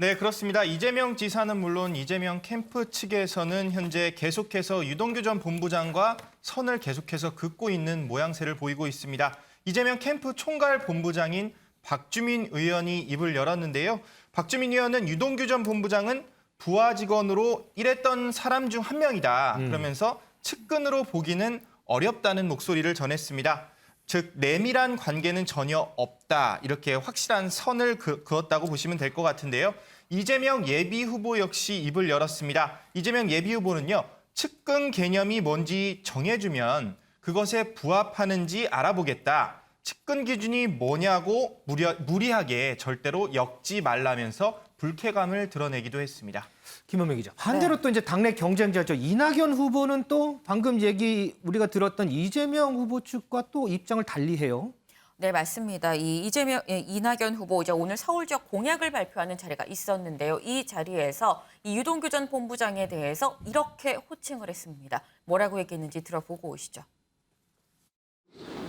Speaker 7: 네, 그렇습니다. 이재명 지사는 물론 이재명 캠프 측에서는 현재 계속해서 유동규 전 본부장과 선을 계속해서 긋고 있는 모양새를 보이고 있습니다. 이재명 캠프 총괄 본부장인 박주민 의원이 입을 열었는데요. 박주민 의원은 유동규 전 본부장은 부하 직원으로 일했던 사람 중 한 명이다. 그러면서 측근으로 보기는 어렵다는 목소리를 전했습니다. 즉 내밀한 관계는 전혀 없다. 이렇게 확실한 선을 그었다고 보시면 될 것 같은데요. 이재명 예비후보 역시 입을 열었습니다. 이재명 예비후보는요. 측근 개념이 뭔지 정해주면 그것에 부합하는지 알아보겠다. 측근 기준이 뭐냐고 무리하게 절대로 엮지 말라면서 불쾌감을 드러내기도 했습니다.
Speaker 1: 김원명 기자. 반대로 또 이제 당내 경쟁자죠. 이낙연 후보는 또 방금 얘기 우리가 들었던 이재명 후보 측과 또 입장을 달리해요.
Speaker 3: 네, 맞습니다. 이낙연 후보 이제 오늘 서울 지역 공약을 발표하는 자리가 있었는데요. 이 자리에서 이 유동규 전 본부장에 대해서 이렇게 호칭을 했습니다. 뭐라고 얘기했는지 들어보고 오시죠.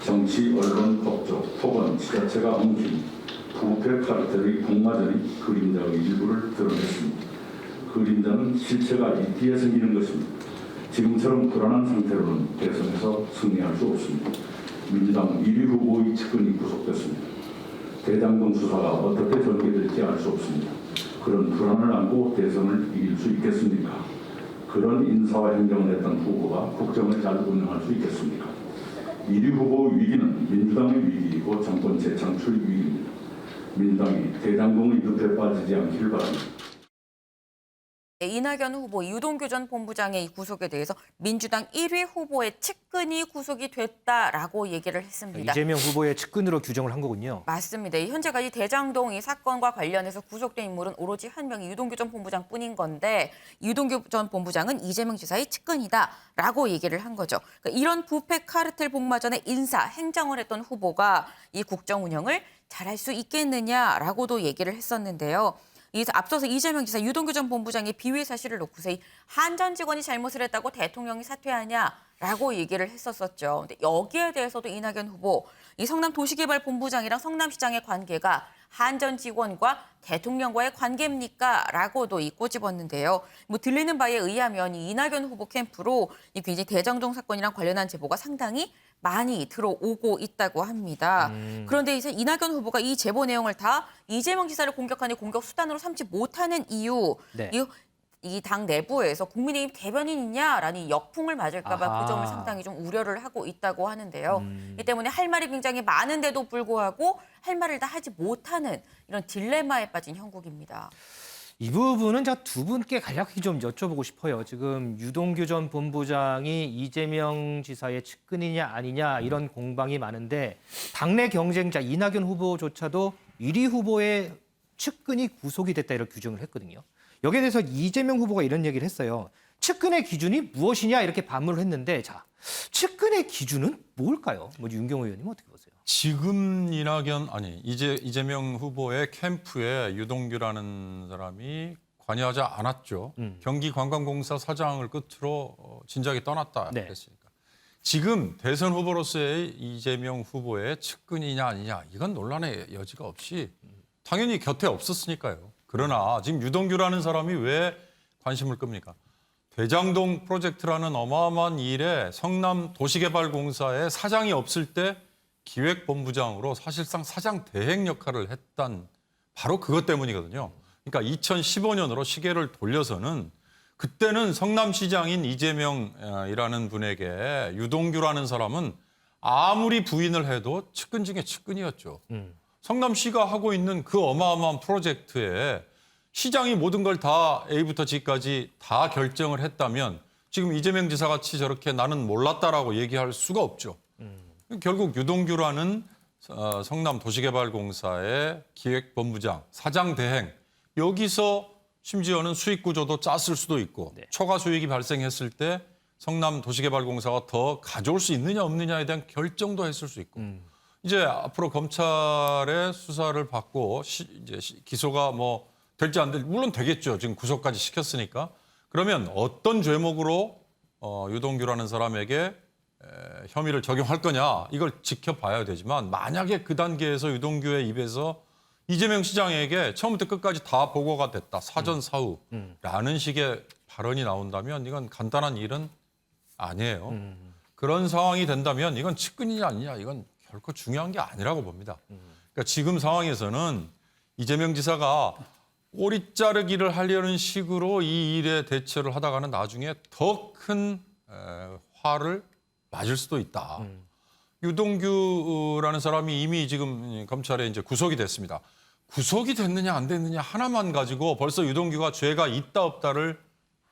Speaker 15: 정치, 언론, 법조, 토건, 지자체가 엉킨 부패 카르텔의 복마전이 그림자의 일부를 드러냈습니다. 그림자는 실체가 이 뒤에 생기는 것입니다. 지금처럼 불안한 상태로는 대선에서 승리할 수 없습니다. 민주당 1위 후보의 측근이 구속됐습니다. 대장동 수사가 어떻게 전개될지 알 수 없습니다. 그런 불안을 안고 대선을 이길 수 있겠습니까? 그런 인사와 행정을 했던 후보가 국정을 잘 운영할 수 있겠습니까? 1위 후보 위기는 민주당의 위기이고 정권 재창출 위기입니다. 민주당이 대장동의 늪에 빠지지 않기를 바랍니다.
Speaker 3: 이낙연 후보, 유동규 전 본부장의 이 구속에 대해서 민주당 1위 후보의 측근이 구속이 됐다라고 얘기를 했습니다.
Speaker 1: 이재명 후보의 측근으로 규정을 한 거군요.
Speaker 3: 맞습니다. 현재까지 대장동 이 사건과 관련해서 구속된 인물은 오로지 한 명이 유동규 전 본부장뿐인 건데 유동규 전 본부장은 이재명 지사의 측근이다라고 얘기를 한 거죠. 그러니까 이런 부패 카르텔 복마전의 인사, 행정을 했던 후보가 이 국정 운영을 잘할 수 있겠느냐라고도 얘기를 했었는데요. 앞서서 이재명 지사, 유동규 전 본부장의 비위 사실을 놓고서 이 한전 직원이 잘못을 했다고 대통령이 사퇴하냐라고 얘기를 했었었죠. 근데 여기에 대해서도 이낙연 후보, 이 성남도시개발본부장이랑 성남시장의 관계가 한전 직원과 대통령과의 관계입니까? 라고도 꼬집었는데요. 들리는 바에 의하면 이 이낙연 후보 캠프로 이 굉장히 대장동 사건이랑 관련한 제보가 상당히 많이 들어오고 있다고 합니다. 그런데 이제 이낙연 후보가 이 제보 내용을 다 이재명 지사를 공격하는 공격 수단으로 삼지 못하는 이유,
Speaker 1: 네.
Speaker 3: 이 당 내부에서 국민의힘 대변인이냐라는 역풍을 맞을까 봐 그 점을 상당히 좀 우려를 하고 있다고 하는데요. 이 때문에 할 말이 굉장히 많은데도 불구하고 할 말을 다 하지 못하는 이런 딜레마에 빠진 형국입니다.
Speaker 1: 이 부분은 제가 두 분께 간략히 좀 여쭤보고 싶어요. 지금 유동규 전 본부장이 이재명 지사의 측근이냐 아니냐 이런 공방이 많은데 당내 경쟁자 이낙연 후보조차도 1위 후보의 측근이 구속이 됐다 이런 규정을 했거든요. 여기에 대해서 이재명 후보가 이런 얘기를 했어요. 측근의 기준이 무엇이냐 이렇게 반문을 했는데 자, 측근의 기준은 뭘까요? 윤경호 의원님 어떻게 보세요?
Speaker 6: 지금 이재명 후보의 캠프에 유동규라는 사람이 관여하지 않았죠. 경기관광공사 사장을 끝으로 진작에 떠났다 그랬으니까. 지금 대선 후보로서의 이재명 후보의 측근이냐 아니냐 이건 논란의 여지가 없이 당연히 곁에 없었으니까요. 그러나 지금 유동규라는 사람이 왜 관심을 끕니까? 대장동 프로젝트라는 어마어마한 일에 성남도시개발공사의 사장이 없을 때 기획본부장으로 사실상 사장 대행 역할을 했던 바로 그것 때문이거든요. 그러니까 2015년으로 시계를 돌려서는 그때는 성남시장인 이재명이라는 분에게 유동규라는 사람은 아무리 부인을 해도 측근 중에 측근이었죠. 성남시가 하고 있는 그 어마어마한 프로젝트에 시장이 모든 걸 다 A부터 G까지 다 결정을 했다면 지금 이재명 지사 같이 저렇게 나는 몰랐다라고 얘기할 수가 없죠. 결국 유동규라는 성남도시개발공사의 기획본부장, 사장 대행 여기서 심지어는 수익 구조도 짰을 수도 있고 초과 수익이 발생했을 때 성남 도시개발공사가 더 가져올 수 있느냐 없느냐에 대한 결정도 했을 수 있고 이제 앞으로 검찰의 수사를 받고 이제 기소가 뭐 될지 안 될지 물론 되겠죠. 지금 구속까지 시켰으니까. 그러면 어떤 죄목으로 유동규라는 사람에게 혐의를 적용할 거냐 이걸 지켜봐야 되지만 만약에 그 단계에서 유동규의 입에서 이재명 시장에게 처음부터 끝까지 다 보고가 됐다. 사전 사후라는 식의 발언이 나온다면 이건 간단한 일은 아니에요. 그런 상황이 된다면 이건 측근이냐 아니냐 이건 결코 중요한 게 아니라고 봅니다. 그러니까 지금 상황에서는 이재명 지사가 꼬리 자르기를 하려는 식으로 이 일에 대처를 하다가는 나중에 더 큰 화를 맞을 수도 있다. 유동규라는 사람이 이미 지금 검찰에 이제 구속이 됐습니다. 구속이 됐느냐 안 됐느냐 하나만 가지고 벌써 유동규가 죄가 있다 없다를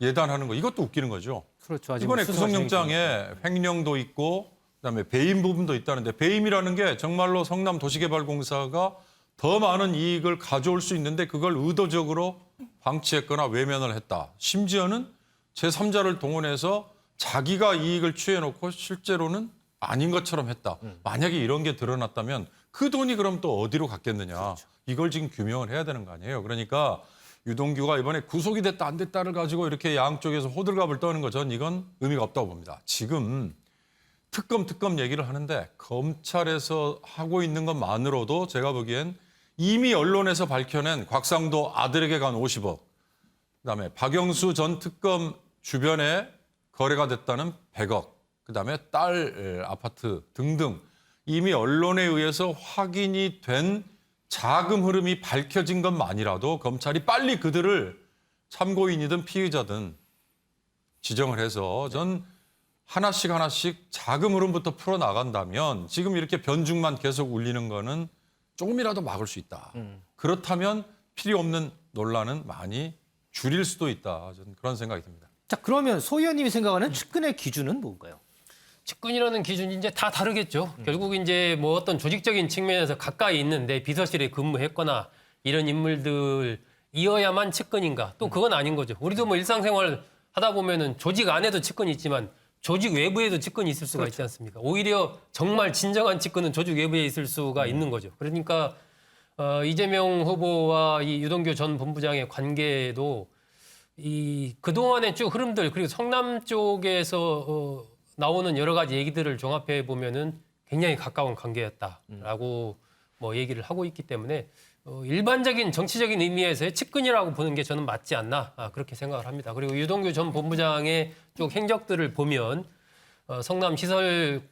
Speaker 6: 예단하는 거 이것도 웃기는 거죠.
Speaker 1: 그렇죠. 아직
Speaker 6: 이번에
Speaker 1: 수사
Speaker 6: 구속영장에 횡령도 있고 그다음에 배임 부분도 있다는데 배임이라는 게 정말로 성남 도시개발공사가 더 많은 이익을 가져올 수 있는데 그걸 의도적으로 방치했거나 외면을 했다. 심지어는 제3자를 동원해서 자기가 이익을 취해놓고 실제로는 아닌 것처럼 했다. 만약에 이런 게 드러났다면 그 돈이 그럼 또 어디로 갔겠느냐. 그렇죠. 이걸 지금 규명을 해야 되는 거 아니에요. 그러니까 유동규가 이번에 구속이 됐다 안 됐다를 가지고 이렇게 양쪽에서 호들갑을 떠는 거 전 이건 의미가 없다고 봅니다. 지금 특검 얘기를 하는데 검찰에서 하고 있는 것만으로도 제가 보기엔 이미 언론에서 밝혀낸 곽상도 아들에게 간 50억, 그다음에 박영수 전 특검 주변에 거래가 됐다는 100억, 그다음에 딸 아파트 등등 이미 언론에 의해서 확인이 된 자금 흐름이 밝혀진 것만이라도 검찰이 빨리 그들을 참고인이든 피의자든 지정을 해서 전 하나씩 자금 흐름부터 풀어나간다면 지금 이렇게 변죽만 계속 울리는 거는 조금이라도 막을 수 있다. 그렇다면 필요 없는 논란은 많이 줄일 수도 있다. 저는 그런 생각이 듭니다.
Speaker 1: 자, 그러면 소 의원님이 생각하는 측근의 기준은 뭔가요?
Speaker 11: 측근이라는 기준이 이제 다 다르겠죠. 결국 이제 뭐 어떤 조직적인 측면에서 가까이 있는데 비서실에 근무했거나 이런 인물들이어야만 측근인가? 또 그건 아닌 거죠. 우리도 뭐 일상생활 하다 보면은 조직 안에도 측근이 있지만 조직 외부에도 측근이 있을 수가 있지 않습니까? 오히려 정말 진정한 측근은 조직 외부에 있을 수가 있는 거죠. 그러니까 이재명 후보와 이 유동규 전 본부장의 관계도 이 그동안의 쭉 흐름들 그리고 성남 쪽에서 나오는 여러 가지 얘기들을 종합해 보면은 굉장히 가까운 관계였다라고 뭐 얘기를 하고 있기 때문에 일반적인 정치적인 의미에서의 측근이라고 보는 게 저는 맞지 않나 그렇게 생각을 합니다. 그리고 유동규 전 본부장의 쭉 행적들을 보면 성남 시설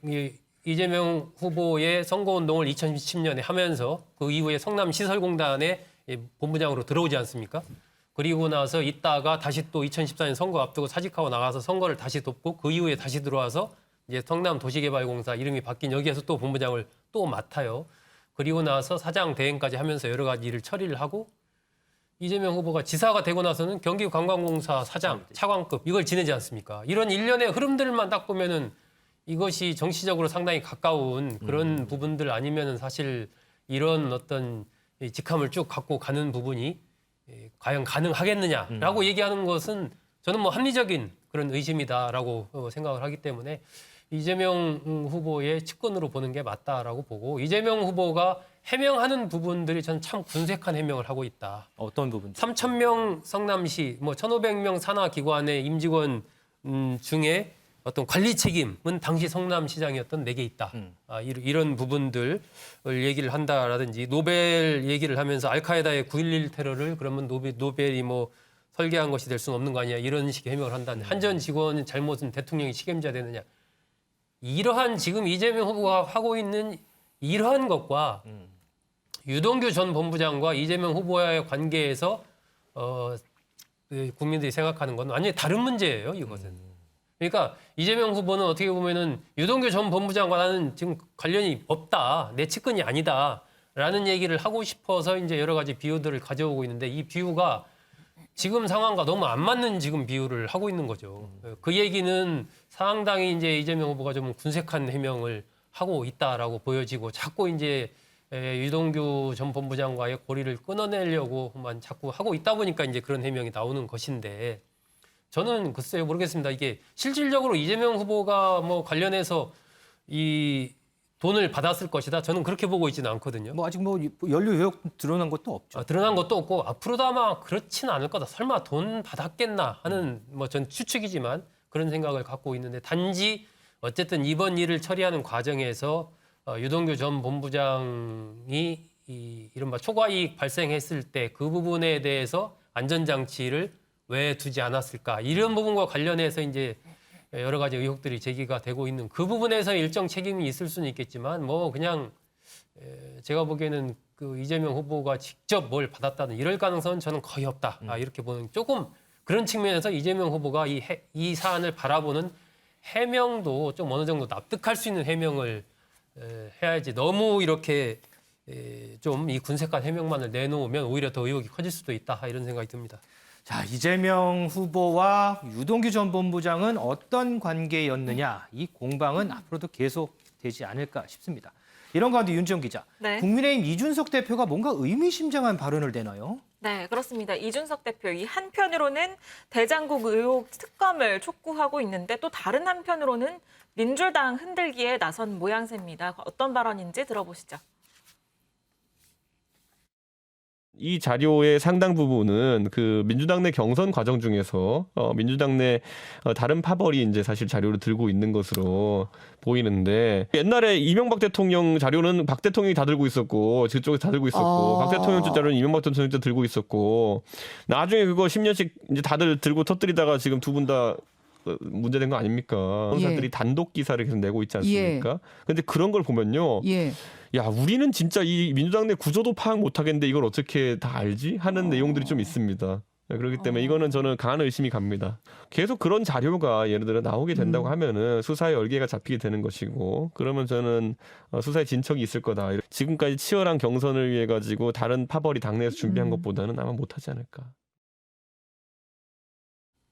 Speaker 11: 이재명 후보의 선거운동을 2010년에 하면서 그 이후에 성남 시설공단의 본부장으로 들어오지 않습니까? 그리고 나서 있다가 다시 또 2014년 선거 앞두고 사직하고 나가서 선거를 다시 돕고 그 이후에 다시 들어와서 이제 성남 도시개발공사 이름이 바뀐 여기에서 또 본부장을 또 맡아요. 그리고 나서 사장 대행까지 하면서 여러 가지 일을 처리를 하고 이재명 후보가 지사가 되고 나서는 경기관광공사 사장, 차관급 이걸 지내지 않습니까? 이런 일련의 흐름들만 딱 보면은 이것이 정치적으로 상당히 가까운 그런 부분들 아니면은 사실 이런 어떤 직함을 쭉 갖고 가는 부분이 과연 가능하겠느냐라고 얘기하는 것은 저는 뭐 합리적인 그런 의심이다라고 생각을 하기 때문에 이재명 후보의 측근으로 보는 게 맞다라고 보고 이재명 후보가 해명하는 부분들이 저는 참 군색한 해명을 하고 있다.
Speaker 1: 어떤 부분?
Speaker 11: 3,000명 성남시, 뭐 1,500명 산하기관의 임직원 중에 어떤 관리 책임은 당시 성남시장이었던 내게 있다. 이런 부분들을 얘기를 한다라든지 노벨 얘기를 하면서 알카에다의 9.11 테러를 그러면 노벨이 뭐 설계한 것이 될 수는 없는 거 아니냐 이런 식의 해명을 한다는 한전 직원의 잘못은 대통령이 책임져야 되느냐. 이러한 지금 이재명 후보가 하고 있는 이러한 것과 유동규 전 본부장과 이재명 후보와의 관계에서 국민들이 생각하는 건 완전히 다른 문제예요. 이것은. 그러니까 이재명 후보는 어떻게 보면은 유동규 전 본부장과 나는 지금 관련이 없다. 내 측근이 아니다라는 얘기를 하고 싶어서 이제 여러 가지 비유들을 가져오고 있는데 이 비유가 지금 상황과 너무 안 맞는 지금 비유를 하고 있는 거죠. 그 얘기는 상당히 이제 이재명 후보가 좀 군색한 해명을 하고 있다라고 보여지고 자꾸 이제 유동규 전 본부장과의 고리를 끊어내려고만 자꾸 하고 있다 보니까 이제 그런 해명이 나오는 것인데 저는 글쎄요 모르겠습니다. 이게 실질적으로 이재명 후보가 뭐 관련해서 이 돈을 받았을 것이다. 저는 그렇게 보고 있지는 않거든요.
Speaker 1: 뭐 아직 뭐 연루 의혹 드러난 것도 없죠.
Speaker 11: 드러난 것도 없고 앞으로도 아마 그렇지는 않을 거다. 설마 돈 받았겠나 하는 뭐 전 추측이지만 그런 생각을 갖고 있는데 단지 어쨌든 이번 일을 처리하는 과정에서 유동규 전 본부장이 이 이른바 초과이익 발생했을 때 그 부분에 대해서 안전장치를 왜 두지 않았을까 이런 부분과 관련해서 이제 여러 가지 의혹들이 제기가 되고 있는 그 부분에서 일정 책임이 있을 수는 있겠지만 뭐 그냥 제가 보기에는 그 이재명 후보가 직접 뭘 받았다는 이럴 가능성은 저는 거의 없다. 이렇게 보는 조금 그런 측면에서 이재명 후보가 이 사안을 바라보는 해명도 좀 어느 정도 납득할 수 있는 해명을 해야지 너무 이렇게 좀 이 군색한 해명만을 내놓으면 오히려 더 의혹이 커질 수도 있다 이런 생각이 듭니다.
Speaker 1: 자, 이재명 후보와 유동규 전 본부장은 어떤 관계였느냐 이 공방은 앞으로도 계속되지 않을까 싶습니다. 이런 가운데 윤지영 기자,
Speaker 2: 네.
Speaker 1: 국민의힘 이준석 대표가 뭔가 의미심장한 발언을 내나요?
Speaker 2: 네, 그렇습니다. 이준석 대표 이 한편으로는 대장국 의혹 특검을 촉구하고 있는데 또 다른 한편으로는 민주당 흔들기에 나선 모양새입니다. 어떤 발언인지 들어보시죠.
Speaker 14: 이 자료의 상당 부분은 그 민주당 내 경선 과정 중에서 민주당 내 다른 파벌이 이제 사실 자료를 들고 있는 것으로 보이는데 옛날에 이명박 대통령 자료는 박 대통령이 다 들고 있었고 저쪽에 다 들고 있었고 박 대통령 자료는 이명박 대통령도 들고 있었고 나중에 그거 10년씩 이제 다들 들고 터뜨리다가 지금 두 분 다 문제된 거 아닙니까? 언론사들이 단독 기사를 계속 내고 있지 않습니까? 그런데 그런 걸 보면요. 야, 우리는 진짜 이 민주당 내 구조도 파악 못 하겠는데 이걸 어떻게 다 알지? 하는 내용들이 좀 있습니다. 그렇기 때문에 이거는 저는 강한 의심이 갑니다. 계속 그런 자료가 예를 들어 나오게 된다고 하면은 수사의 열기가 잡히게 되는 것이고 그러면 저는 수사의 진척이 있을 거다. 지금까지 치열한 경선을 위해 가지고 다른 파벌이 당내에서 준비한 것보다는 아마 못하지 않을까.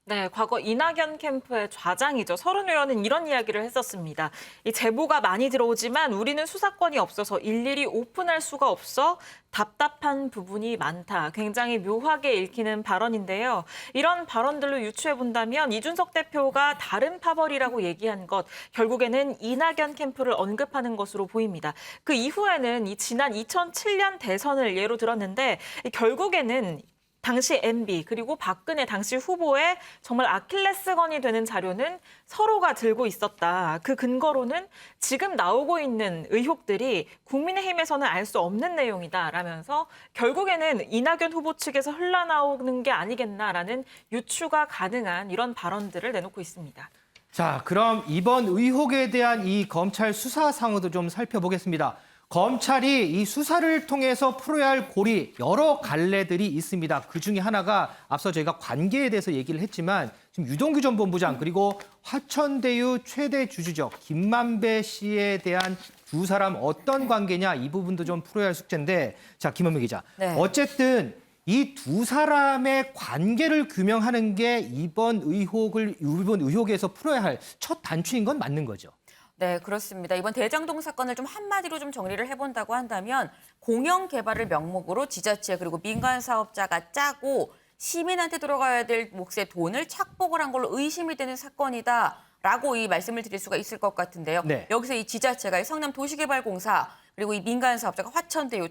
Speaker 2: 네, 과거 이낙연 캠프의 좌장이죠. 서른 의원은 이런 이야기를 했었습니다. 이 제보가 많이 들어오지만 우리는 수사권이 없어서 일일이 오픈할 수가 없어 답답한 부분이 많다. 굉장히 묘하게 읽히는 발언인데요. 이런 발언들로 유추해 본다면 이준석 대표가 다른 파벌이라고 얘기한 것 결국에는 이낙연 캠프를 언급하는 것으로 보입니다. 그 이후에는 이 지난 2007년 대선을 예로 들었는데 결국에는 당시 MB 그리고 박근혜 당시 후보의 정말 아킬레스건이 되는 자료는 서로가 들고 있었다. 그 근거로는 지금 나오고 있는 의혹들이 국민의힘에서는 알 수 없는 내용이다라면서 결국에는 이낙연 후보 측에서 흘러나오는 게 아니겠나라는 유추가 가능한 이런 발언들을 내놓고 있습니다.
Speaker 1: 자, 그럼 이번 의혹에 대한 이 검찰 수사 상황도 좀 살펴보겠습니다. 검찰이 이 수사를 통해서 풀어야 할 고리 여러 갈래들이 있습니다. 그중에 하나가 앞서 저희가 관계에 대해서 얘기를 했지만 지금 유동규 전 본부장 그리고 화천대유 최대 주주적 김만배 씨에 대한 두 사람 어떤 관계냐 이 부분도 좀 풀어야 할 숙제인데 자, 김원미 기자.
Speaker 3: 네.
Speaker 1: 어쨌든 이 두 사람의 관계를 규명하는 게 이번 의혹에서 풀어야 할 첫 단추인 건 맞는 거죠.
Speaker 3: 네, 그렇습니다. 이번 대장동 사건을 좀 한마디로 좀 정리를 해본다고 한다면 공영 개발을 명목으로 지자체 그리고 민간 사업자가 짜고 시민한테 들어가야 될 몫의 돈을 착복을 한 걸로 의심이 되는 사건이다라고 이 말씀을 드릴 수가 있을 것 같은데요.
Speaker 1: 네.
Speaker 3: 여기서 이 지자체가 이 성남도시개발공사 그리고 이 민간 사업자가 화천대유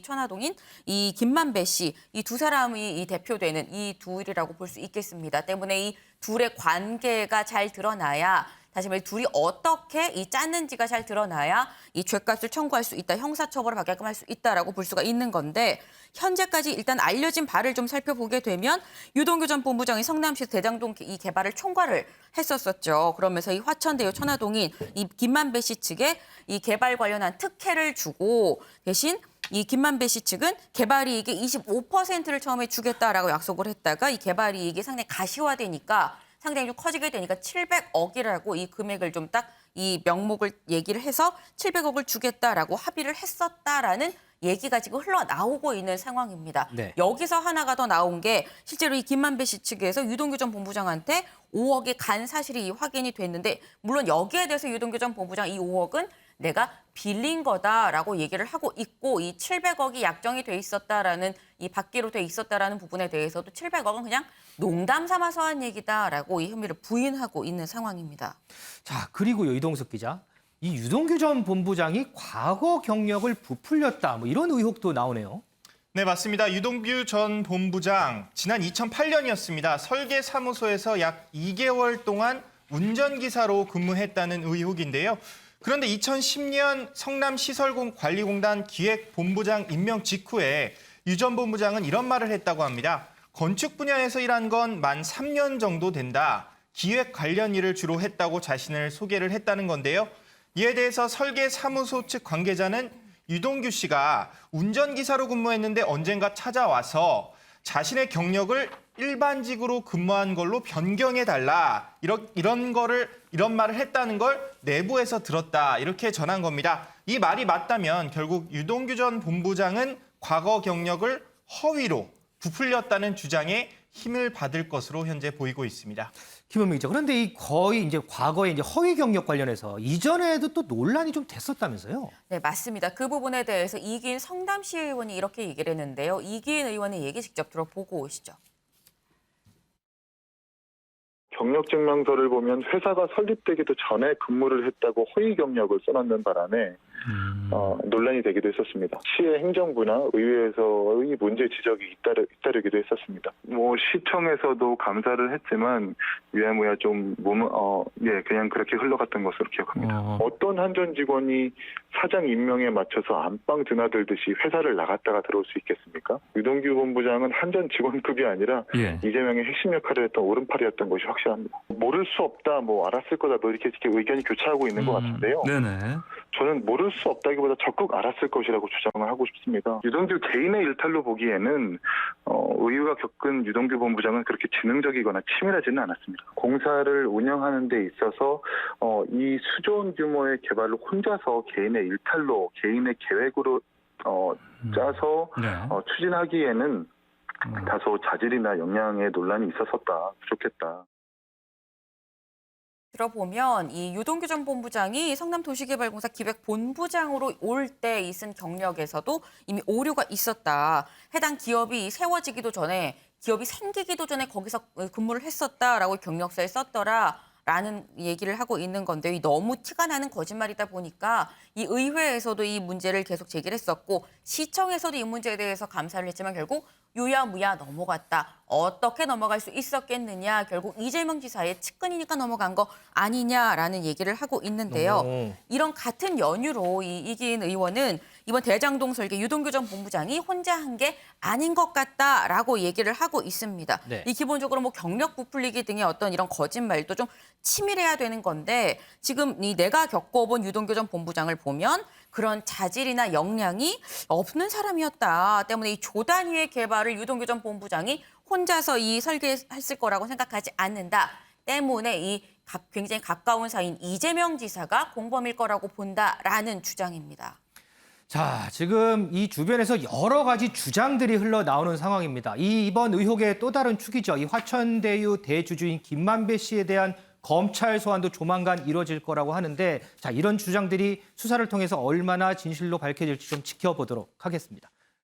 Speaker 3: 천화동인 이 김만배 씨 이 두 사람이 이 대표되는 이 둘이라고 볼 수 있겠습니다. 때문에 이 둘의 관계가 잘 드러나야 다시 말해 둘이 어떻게 이 짰는지가 잘 드러나야 이 죄값을 청구할 수 있다, 형사처벌을 받게끔 할 수 있다라고 볼 수가 있는 건데 현재까지 일단 알려진 바를 좀 살펴보게 되면 유동규 전 본부장이 성남시 대장동 이 개발을 총괄을 했었었죠. 그러면서 이 화천대유 천화동인 이 김만배 씨 측에 이 개발 관련한 특혜를 주고 대신 이 김만배 씨 측은 개발 이익의 25%를 처음에 주겠다라고 약속을 했다가 이 개발 이익이 상당히 가시화되니까 상당히 좀 커지게 되니까 700억이라고 이 금액을 좀 딱 이 명목을 얘기를 해서 700억을 주겠다라고 합의를 했었다라는 얘기가 지금 흘러나오고 있는 상황입니다.
Speaker 1: 네.
Speaker 3: 여기서 하나가 더 나온 게 실제로 이 김만배 씨 측에서 유동규 전 본부장한테 5억이 간 사실이 확인이 됐는데 물론 여기에 대해서 유동규 전 본부장 이 5억은 내가 빌린 거다라고 얘기를 하고 있고 이 700억이 약정이 돼 있었다라는 이 받기로 돼 있었다라는 부분에 대해서도 700억은 그냥 농담 삼아서 한 얘기다라고 이 혐의를 부인하고 있는 상황입니다.
Speaker 1: 자, 그리고요, 이동석 기자. 이 유동규 전 본부장이 과거 경력을 부풀렸다, 뭐 이런 의혹도 나오네요.
Speaker 7: 네, 맞습니다. 유동규 전 본부장 지난 2008년이었습니다. 설계사무소에서 약 2개월 동안 운전기사로 근무했다는 의혹인데요. 그런데 2010년 성남시설관리공단 기획본부장 임명 직후에 유 전 본부장은 이런 말을 했다고 합니다. 건축 분야에서 일한 건 만 3년 정도 된다. 기획 관련 일을 주로 했다고 자신을 소개를 했다는 건데요. 이에 대해서 설계사무소 측 관계자는 유동규 씨가 운전기사로 근무했는데 언젠가 찾아와서 자신의 경력을 일반직으로 근무한 걸로 변경해달라. 이런 말을 했다는 걸 내부에서 들었다. 이렇게 전한 겁니다. 이 말이 맞다면 결국 유동규 전 본부장은 과거 경력을 허위로 부풀렸다는 주장에 힘을 받을 것으로 현재 보이고 있습니다.
Speaker 1: 김은미 기자. 그런데 이 거의 이제 과거에 이제 허위 경력 관련해서 이전에도 또 논란이 좀 됐었다면서요?
Speaker 3: 네, 맞습니다. 그 부분에 대해서 이기인 성남시 의원이 이렇게 얘기를 했는데요. 이기인 의원의 얘기 직접 들어보고 오시죠.
Speaker 16: 경력증명서를 보면 회사가 설립되기도 전에 근무를 했다고 허위 경력을 써놓는 바람에 논란이 되기도 했었습니다. 시의 행정부나 의회에서의 문제 지적이 잇따르기도 했었습니다. 시청에서도 감사를 했지만 유야무야 좀 그냥 그렇게 흘러갔던 것으로 기억합니다. 어떤 한 전 직원이 사장 임명에 맞춰서 안방 드나들듯이 회사를 나갔다가 들어올 수 있겠습니까? 유동규 본부장은 한 전 직원급이 아니라 이재명의 핵심 역할을 했던 오른팔이었던 것이 확실합니다. 모를 수 없다, 알았을 거다, 이렇게 의견이 교차하고 있는 것 같은데요.
Speaker 17: 네네.
Speaker 16: 저는 모를 수 없다기보다 적극 알았을 것이라고 주장을 하고 싶습니다. 유동규 개인의 일탈로 보기에는 의유가 겪은 유동규 본부장은 그렇게 지능적이거나 치밀하지는 않았습니다. 공사를 운영하는 데 있어서 이 수조원 규모의 개발을 혼자서 개인의 일탈로, 개인의 계획으로 짜서 추진하기에는 다소 자질이나 역량의 논란이 있었었다, 부족했다.
Speaker 3: 들어보면 이 유동규 전 본부장이 성남도시개발공사 기획본부장으로 올 때 있은 경력에서도 이미 오류가 있었다. 해당 기업이 세워지기도 전에, 기업이 생기기도 전에 거기서 근무를 했었다라고 경력서에 썼더라라는 얘기를 하고 있는 건데 너무 티가 나는 거짓말이다 보니까 이 의회에서도 이 문제를 계속 제기를 했었고 시청에서도 이 문제에 대해서 감사를 했지만 결국 유야무야 넘어갔다. 어떻게 넘어갈 수 있었겠느냐. 결국 이재명 지사의 측근이니까 넘어간 거 아니냐라는 얘기를 하고 있는데요. 이런 같은 연유로 이기인 의원은 이번 대장동 설계 유동규 전 본부장이 혼자 한 게 아닌 것 같다라고 얘기를 하고 있습니다.
Speaker 1: 네.
Speaker 3: 이 기본적으로 경력 부풀리기 등의 어떤 이런 거짓말도 좀 치밀해야 되는 건데 지금 내가 겪어본 유동규 전 본부장을 보면 그런 자질이나 역량이 없는 사람이었다. 때문에 이 조단위의 개발을 유동규 전 본부장이 혼자서 설계했을 거라고 생각하지 않는다. 때문에 이 굉장히 가까운 사이인 이재명 지사가 공범일 거라고 본다라는 주장입니다.
Speaker 1: 자, 지금 이 주변에서 여러 가지 주장들이 흘러나오는 상황입니다. 이번 의혹의 또 다른 축이죠. 이 화천대유 대주주인 김만배 씨에 대한 검찰 소환도 조만간 이뤄질 거라고 하는데 자, 이런 주장들이 수사를 통해서 얼마나 진실로 밝혀질지 좀 지켜보도록 하겠습니다.